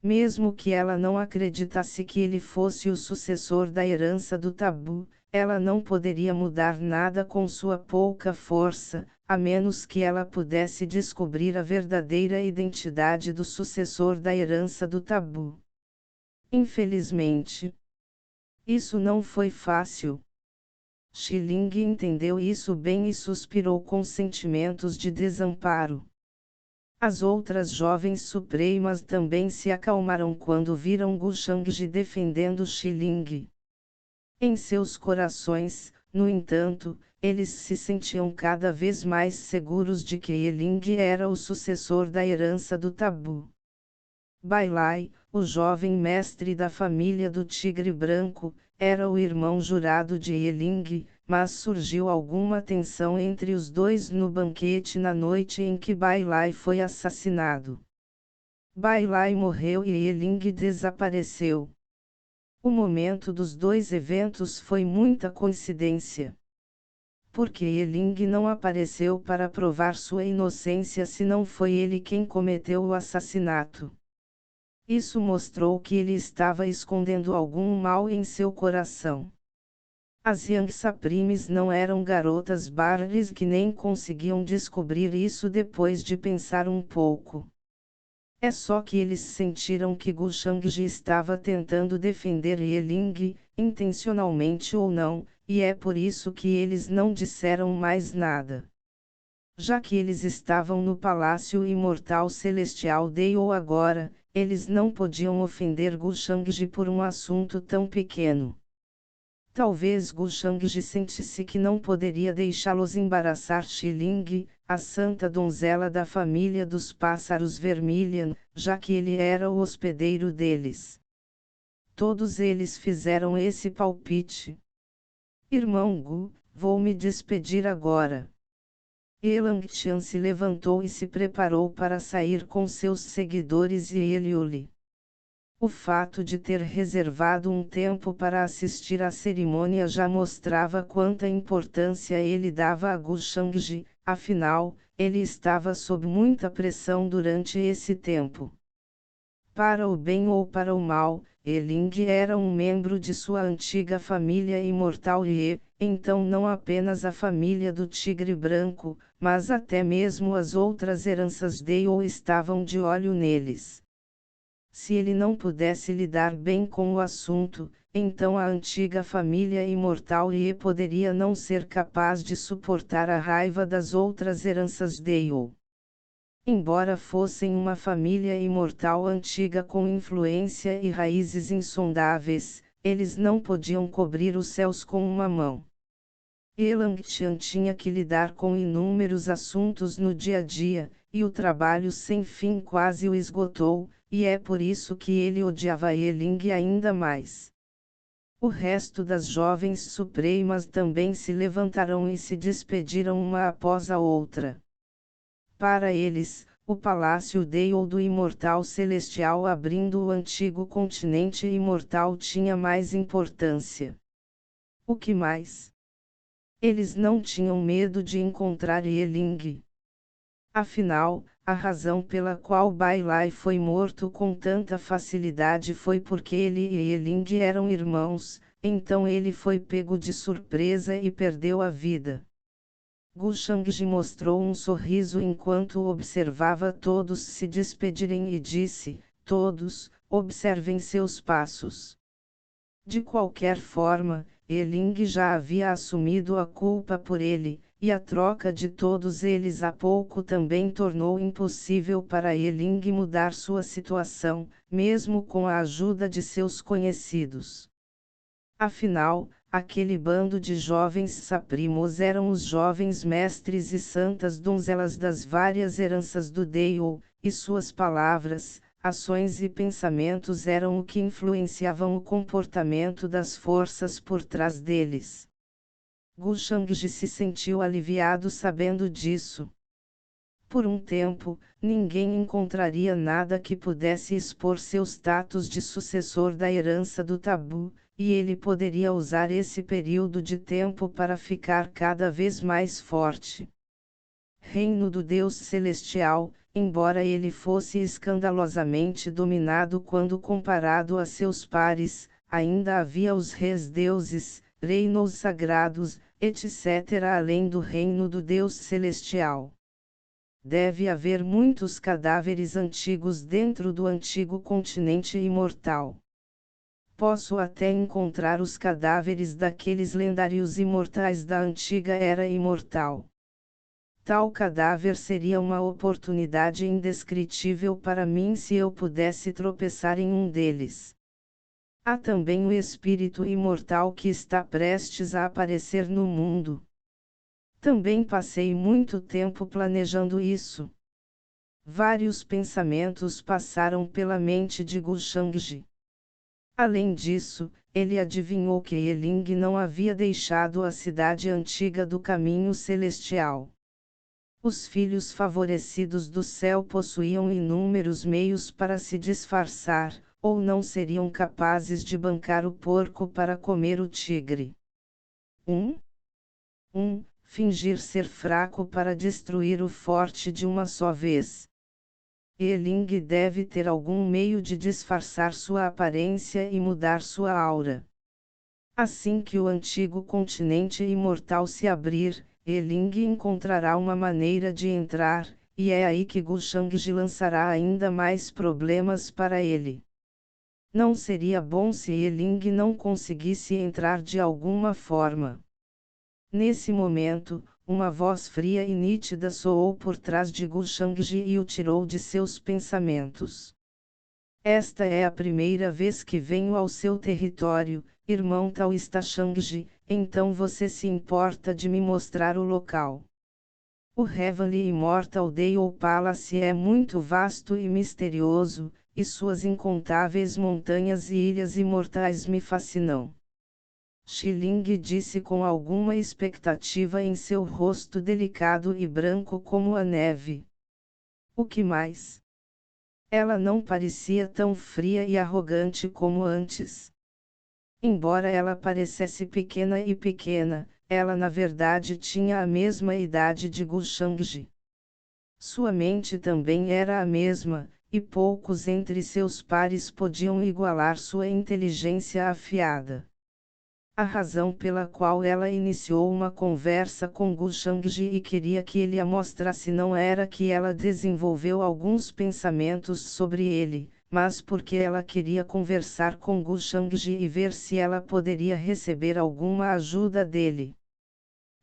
Speaker 1: Mesmo que ela não acreditasse que ele fosse o sucessor da herança do tabu, ela não poderia mudar nada com sua pouca força, a menos que ela pudesse descobrir a verdadeira identidade do sucessor da herança do tabu. Infelizmente, isso não foi fácil. Xiling entendeu isso bem e suspirou com sentimentos de desamparo. As outras jovens supremas também se acalmaram quando viram Gu Shangji defendendo Xiling. Em seus corações, no entanto, eles se sentiam cada vez mais seguros de que Yeling era o sucessor da herança do tabu. Bai Lai, o jovem mestre da família do Tigre Branco, era o irmão jurado de Yeling, mas surgiu alguma tensão entre os dois no banquete na noite em que Bai Lai foi assassinado. Bai Lai morreu e Yeling desapareceu. O momento dos dois eventos foi muita coincidência. Porque Yeling não apareceu para provar sua inocência se não foi ele quem cometeu o assassinato. Isso mostrou que ele estava escondendo algum mal em seu coração. As Young Supremes não eram garotas Barleys que nem conseguiam descobrir isso depois de pensar um pouco. É só que eles sentiram que Gu Shangji estava tentando defender Yeling, intencionalmente ou não, e é por isso que eles não disseram mais nada. Já que eles estavam no Palácio Imortal Celestial Dale agora, eles não podiam ofender Gu Shangji por um assunto tão pequeno. Talvez Gu Shangji sentisse que não poderia deixá-los embaraçar Xiling, a santa donzela da família dos pássaros Vermilion, já que ele era o hospedeiro deles. Todos eles fizeram esse palpite. Irmão Gu, vou me despedir agora. Elangchan se levantou e se preparou para sair com seus seguidores e Eliuli. O fato de ter reservado um tempo para assistir à cerimônia já mostrava quanta importância ele dava a Gu Shangji, afinal, ele estava sob muita pressão durante esse tempo. Para o bem ou para o mal, Yeling era um membro de sua antiga família imortal e, então não apenas a família do Tigre Branco, mas até mesmo as outras heranças Dale estavam de olho neles. Se ele não pudesse lidar bem com o assunto, então a antiga família imortal Ye poderia não ser capaz de suportar a raiva das outras heranças Dale. Embora fossem uma família imortal antiga com influência e raízes insondáveis, eles não podiam cobrir os céus com uma mão. Elangchan tinha que lidar com inúmeros assuntos no dia a dia, e o trabalho sem fim quase o esgotou, e é por isso que ele odiava Yeling ainda mais. O resto das jovens supremas também se levantaram e se despediram uma após a outra. Para eles, o Palácio Dale do Imortal Celestial abrindo o antigo continente imortal tinha mais importância. O que mais? Eles não tinham medo de encontrar Yeling. Afinal, a razão pela qual Bai Lai foi morto com tanta facilidade foi porque ele e Yeling eram irmãos, então ele foi pego de surpresa e perdeu a vida. Gu Shangji mostrou um sorriso enquanto observava todos se despedirem e disse: todos, observem seus passos. De qualquer forma, Yeling já havia assumido a culpa por ele, e a troca de todos eles há pouco também tornou impossível para Yeling mudar sua situação, mesmo com a ajuda de seus conhecidos. Afinal, aquele bando de jovens saprimos eram os jovens mestres e santas donzelas das várias heranças do Dale, e suas palavras, ações e pensamentos eram o que influenciavam o comportamento das forças por trás deles. Gu Shangji se sentiu aliviado sabendo disso. Por um tempo, ninguém encontraria nada que pudesse expor seu status de sucessor da herança do tabu, e ele poderia usar esse período de tempo para ficar cada vez mais forte. Reino do Deus Celestial, embora ele fosse escandalosamente dominado quando comparado a seus pares, ainda havia os reis deuses, reinos sagrados, etc. além do reino do Deus Celestial. Deve haver muitos cadáveres antigos dentro do antigo continente imortal. Posso até encontrar os cadáveres daqueles lendários imortais da antiga era imortal. Tal cadáver seria uma oportunidade indescritível para mim se eu pudesse tropeçar em um deles. Há também o espírito imortal que está prestes a aparecer no mundo. Também passei muito tempo planejando isso. Vários pensamentos passaram pela mente de Gu Shangji. Além disso, ele adivinhou que Yeling não havia deixado a cidade antiga do caminho celestial. Os filhos favorecidos do céu possuíam inúmeros meios para se disfarçar, ou não seriam capazes de bancar o porco para comer o tigre. fingir ser fraco para destruir o forte de uma só vez. Eling deve ter algum meio de disfarçar sua aparência e mudar sua aura. Assim que o antigo continente imortal se abrir, Eling encontrará uma maneira de entrar, e é aí que Gu Shangji lançará ainda mais problemas para ele. Não seria bom se Eling não conseguisse entrar de alguma forma. Nesse momento, uma voz fria e nítida soou por trás de Gu Shangji e o tirou de seus pensamentos. Esta é a primeira vez que venho ao seu território, irmão taoísta Shangji, então você se importa de me mostrar o local. O Heavenly Immortal Day ou Palace é muito vasto e misterioso, e suas incontáveis montanhas e ilhas imortais me fascinam. Xiling disse com alguma expectativa em seu rosto delicado e branco como a neve. O que mais? Ela não parecia tão fria e arrogante como antes. Embora ela parecesse pequena, ela na verdade tinha a mesma idade de Gu Shangji. Sua mente também era a mesma, e poucos entre seus pares podiam igualar sua inteligência afiada. A razão pela qual ela iniciou uma conversa com Gu Shangji e queria que ele a mostrasse não era que ela desenvolveu alguns pensamentos sobre ele, mas porque ela queria conversar com Gu Shangji e ver se ela poderia receber alguma ajuda dele.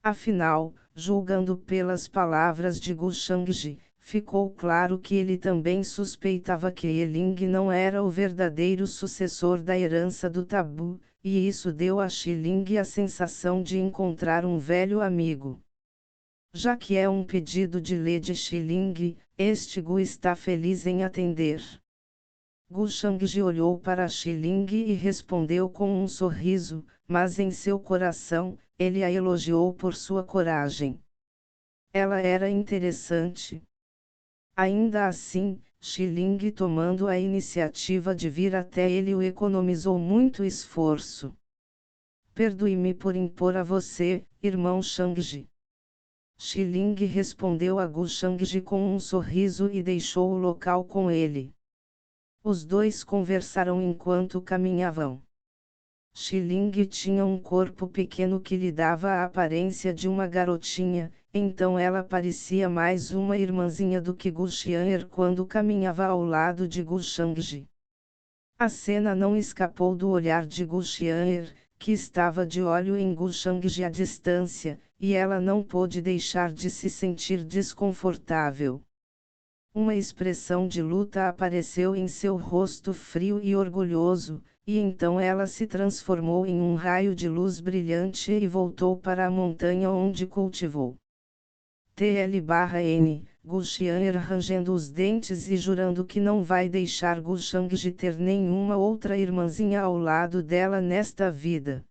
Speaker 1: Afinal, julgando pelas palavras de Gu Shangji, ficou claro que ele também suspeitava que Eling não era o verdadeiro sucessor da herança do tabu, e isso deu a Xiling a sensação de encontrar um velho amigo. Já que é um pedido de Lady Xiling, este Gu está feliz em atender. Gu Shangji olhou para Xiling e respondeu com um sorriso, mas em seu coração, ele a elogiou por sua coragem. Ela era interessante. Ainda assim, Xiling tomando a iniciativa de vir até ele o economizou muito esforço. Perdoe-me por impor a você, irmão Shangji. Xiling respondeu a Gu Shangji com um sorriso e deixou o local com ele. Os dois conversaram enquanto caminhavam. Xiling tinha um corpo pequeno que lhe dava a aparência de uma garotinha, então ela parecia mais uma irmãzinha do que Gu Xian'er quando caminhava ao lado de Gu Shangji. A cena não escapou do olhar de Gu Xian'er, que estava de olho em Gu Shangji à distância, e ela não pôde deixar de se sentir desconfortável. Uma expressão de luta apareceu em seu rosto frio e orgulhoso, e então ela se transformou em um raio de luz brilhante e voltou para a montanha onde cultivou. TL/N, Gu Xian'er rangendo os dentes e jurando que não vai deixar Gu Shangji ter nenhuma outra irmãzinha ao lado dela nesta vida.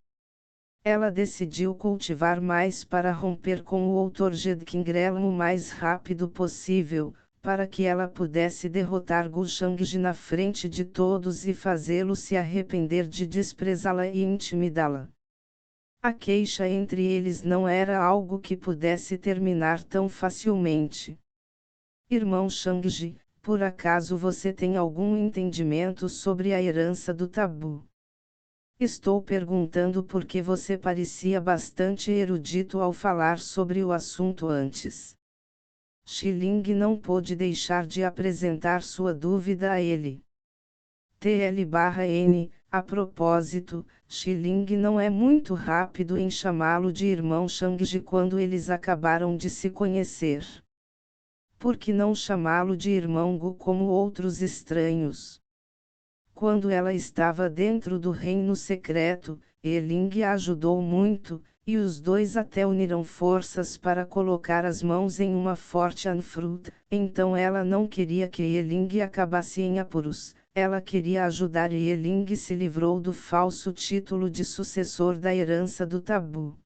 Speaker 1: Ela decidiu cultivar mais para romper com o Outor Jedkingrel o mais rápido possível, para que ela pudesse derrotar Gu Shangji na frente de todos e fazê-lo se arrepender de desprezá-la e intimidá-la. A queixa entre eles não era algo que pudesse terminar tão facilmente. Irmão Shangji, por acaso você tem algum entendimento sobre a herança do tabu? Estou perguntando porque você parecia bastante erudito ao falar sobre o assunto antes. Xiling não pôde deixar de apresentar sua dúvida a ele. TL/N, a propósito, Xiling não é muito rápido em chamá-lo de irmão Shangji quando eles acabaram de se conhecer. Por que não chamá-lo de irmão Gu como outros estranhos? Quando ela estava dentro do reino secreto, Eling a ajudou muito, e os dois até uniram forças para colocar as mãos em uma forte anfruta, então ela não queria que Eling acabasse em apuros, ela queria ajudar e Eling se livrou do falso título de sucessor da herança do tabu.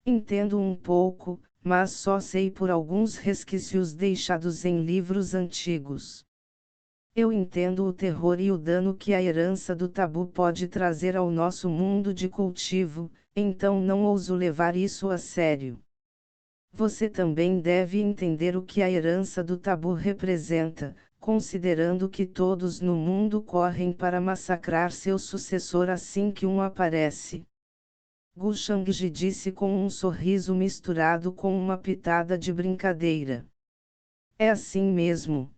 Speaker 1: Entendo um pouco, mas só sei por alguns resquícios deixados em livros antigos. Eu entendo o terror e o dano que a herança do tabu pode trazer ao nosso mundo de cultivo, então não ouso levar isso a sério. Você também deve entender o que a herança do tabu representa, considerando que todos no mundo correm para massacrar seu sucessor assim que um aparece. Gu Shangji disse com um sorriso misturado com uma pitada de brincadeira. É assim mesmo.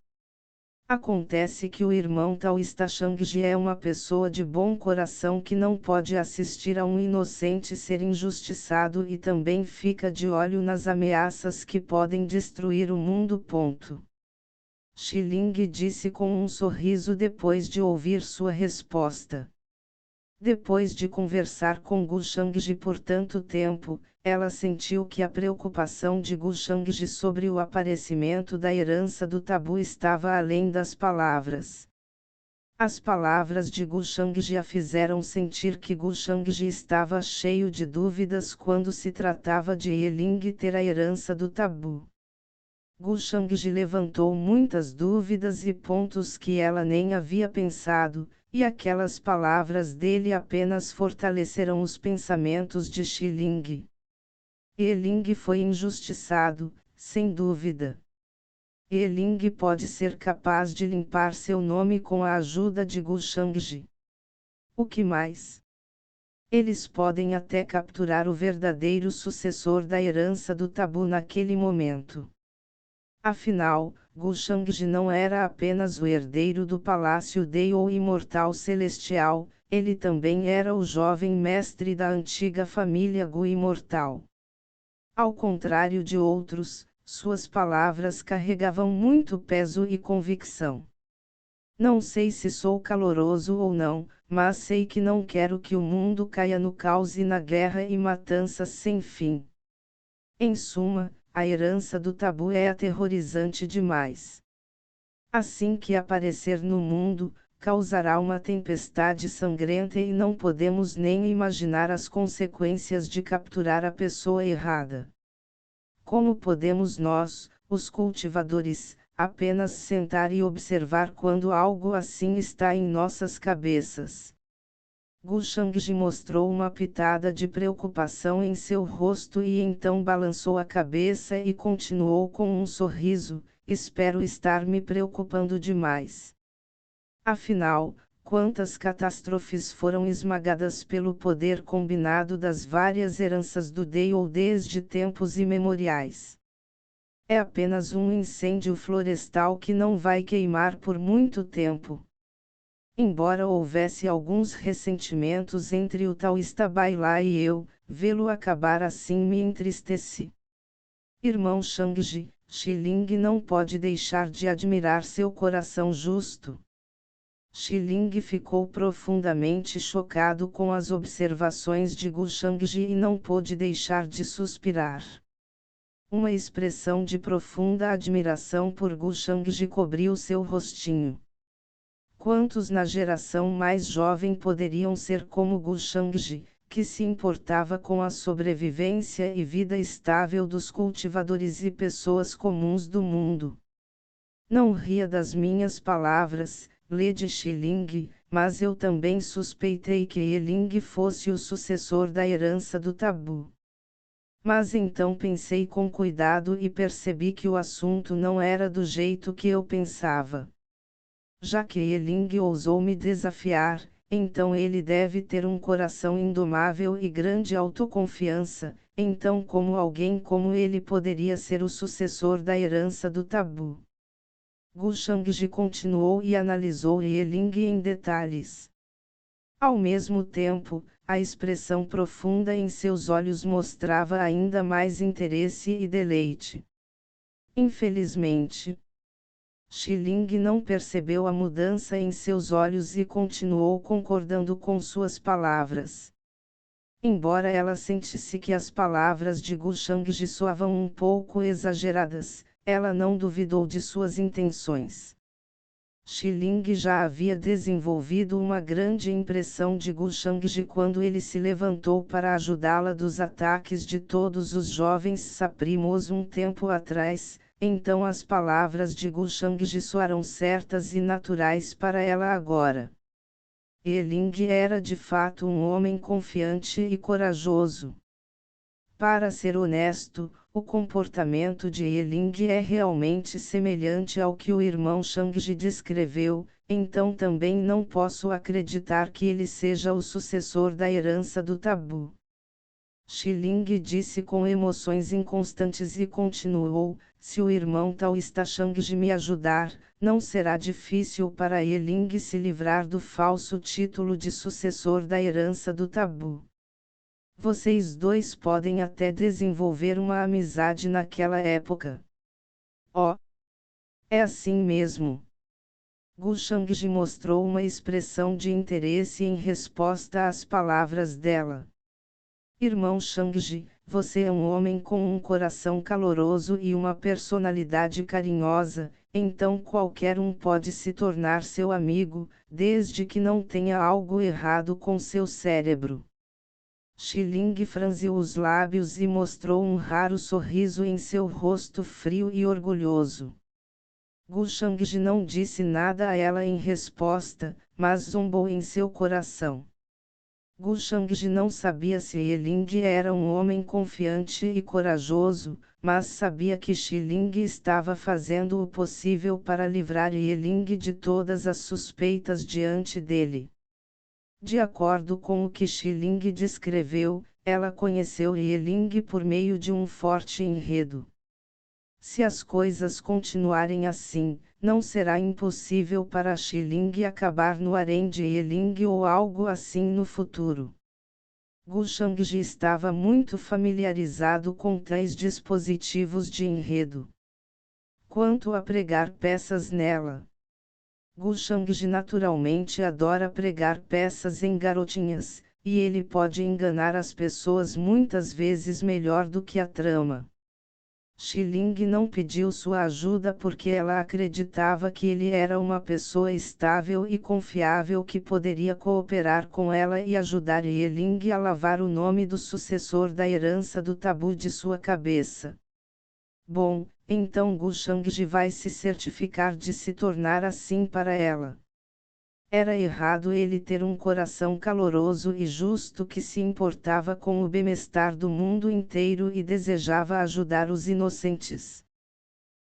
Speaker 1: Acontece que o irmão Taoísta Shangji é uma pessoa de bom coração que não pode assistir a um inocente ser injustiçado e também fica de olho nas ameaças que podem destruir o mundo. Shi Ling disse com um sorriso depois de ouvir sua resposta. Depois de conversar com Gu Shangji por tanto tempo, ela sentiu que a preocupação de Gu Shangji sobre o aparecimento da herança do tabu estava além das palavras. As palavras de Gu Shangji a fizeram sentir que Gu Shangji estava cheio de dúvidas quando se tratava de Yeling ter a herança do tabu. Gu Shangji levantou muitas dúvidas e pontos que ela nem havia pensado, e aquelas palavras dele apenas fortaleceram os pensamentos de Shi Ling. Yeling foi injustiçado, sem dúvida. Yeling pode ser capaz de limpar seu nome com a ajuda de Gu Shangji. O que mais? Eles podem até capturar o verdadeiro sucessor da herança do tabu naquele momento. Afinal, Gu Shangji não era apenas o herdeiro do Palácio Dei ou imortal celestial, ele também era o jovem mestre da antiga família Gu imortal. Ao contrário de outros, suas palavras carregavam muito peso e convicção. Não sei se sou caloroso ou não, mas sei que não quero que o mundo caia no caos e na guerra e matanças sem fim. Em suma, a herança do tabu é aterrorizante demais. Assim que aparecer no mundo, causará uma tempestade sangrenta e não podemos nem imaginar as consequências de capturar a pessoa errada. Como podemos nós, os cultivadores, apenas sentar e observar quando algo assim está em nossas cabeças? Gu Shangji mostrou uma pitada de preocupação em seu rosto e então balançou a cabeça e continuou com um sorriso: espero estar me preocupando demais. Afinal, quantas catástrofes foram esmagadas pelo poder combinado das várias heranças do Dei ou desde tempos imemoriais. É apenas um incêndio florestal que não vai queimar por muito tempo. Embora houvesse alguns ressentimentos entre o taoísta Bailai e eu, vê-lo acabar assim me entristece. Irmão Shangji, Shi Ling não pode deixar de admirar seu coração justo. Shi Ling ficou profundamente chocado com as observações de Gu Shangji e não pôde deixar de suspirar. Uma expressão de profunda admiração por Gu Shangji cobriu seu rostinho. Quantos na geração mais jovem poderiam ser como Gu Shangji, que se importava com a sobrevivência e vida estável dos cultivadores e pessoas comuns do mundo? Não ria das minhas palavras, Lady Shi Ling, mas eu também suspeitei que Yeling fosse o sucessor da herança do tabu. Mas então pensei com cuidado e percebi que o assunto não era do jeito que eu pensava. Já que Yeling ousou me desafiar, então ele deve ter um coração indomável e grande autoconfiança, então como alguém como ele poderia ser o sucessor da herança do tabu? Gu Shangji continuou e analisou Yeling em detalhes. Ao mesmo tempo, a expressão profunda em seus olhos mostrava ainda mais interesse e deleite. Infelizmente, Shi Ling não percebeu a mudança em seus olhos e continuou concordando com suas palavras. Embora ela sentisse que as palavras de Gu Shangji soavam um pouco exageradas, ela não duvidou de suas intenções. Shi Ling já havia desenvolvido uma grande impressão de Gu Shangji quando ele se levantou para ajudá-la dos ataques de todos os jovens saprimos um tempo atrás. Então as palavras de Gu Shangji soaram certas e naturais para ela agora. Yeling era de fato um homem confiante e corajoso. Para ser honesto, o comportamento de Yeling é realmente semelhante ao que o irmão Shangji descreveu, então também não posso acreditar que ele seja o sucessor da herança do tabu. Xiling disse com emoções inconstantes e continuou: se o irmão Taoísta Shangji me ajudar, não será difícil para Yeling se livrar do falso título de sucessor da herança do tabu. Vocês dois podem até desenvolver uma amizade naquela época. Oh! É assim mesmo. Gu Shangji mostrou uma expressão de interesse em resposta às palavras dela. Irmão Shangji, você é um homem com um coração caloroso e uma personalidade carinhosa, então qualquer um pode se tornar seu amigo, desde que não tenha algo errado com seu cérebro. Xiling franziu os lábios e mostrou um raro sorriso em seu rosto frio e orgulhoso. Gu Shangji não disse nada a ela em resposta, mas zombou em seu coração. Gu Shangji não sabia se Yeling era um homem confiante e corajoso, mas sabia que Xiling estava fazendo o possível para livrar Yeling de todas as suspeitas diante dele. De acordo com o que Xiling descreveu, ela conheceu Yeling por meio de um forte enredo. Se as coisas continuarem assim, não será impossível para Xiling acabar no harém de Yeling ou algo assim no futuro. Gu Shangji estava muito familiarizado com tais dispositivos de enredo. Quanto a pregar peças nela, Gu Shangji naturalmente adora pregar peças em garotinhas, e ele pode enganar as pessoas muitas vezes melhor do que a trama. Xiling não pediu sua ajuda porque ela acreditava que ele era uma pessoa estável e confiável que poderia cooperar com ela e ajudar Yeling a lavar o nome do sucessor da herança do tabu de sua cabeça. Bom, então Gu Shangji vai se certificar de se tornar assim para ela. Era errado ele ter um coração caloroso e justo que se importava com o bem-estar do mundo inteiro e desejava ajudar os inocentes.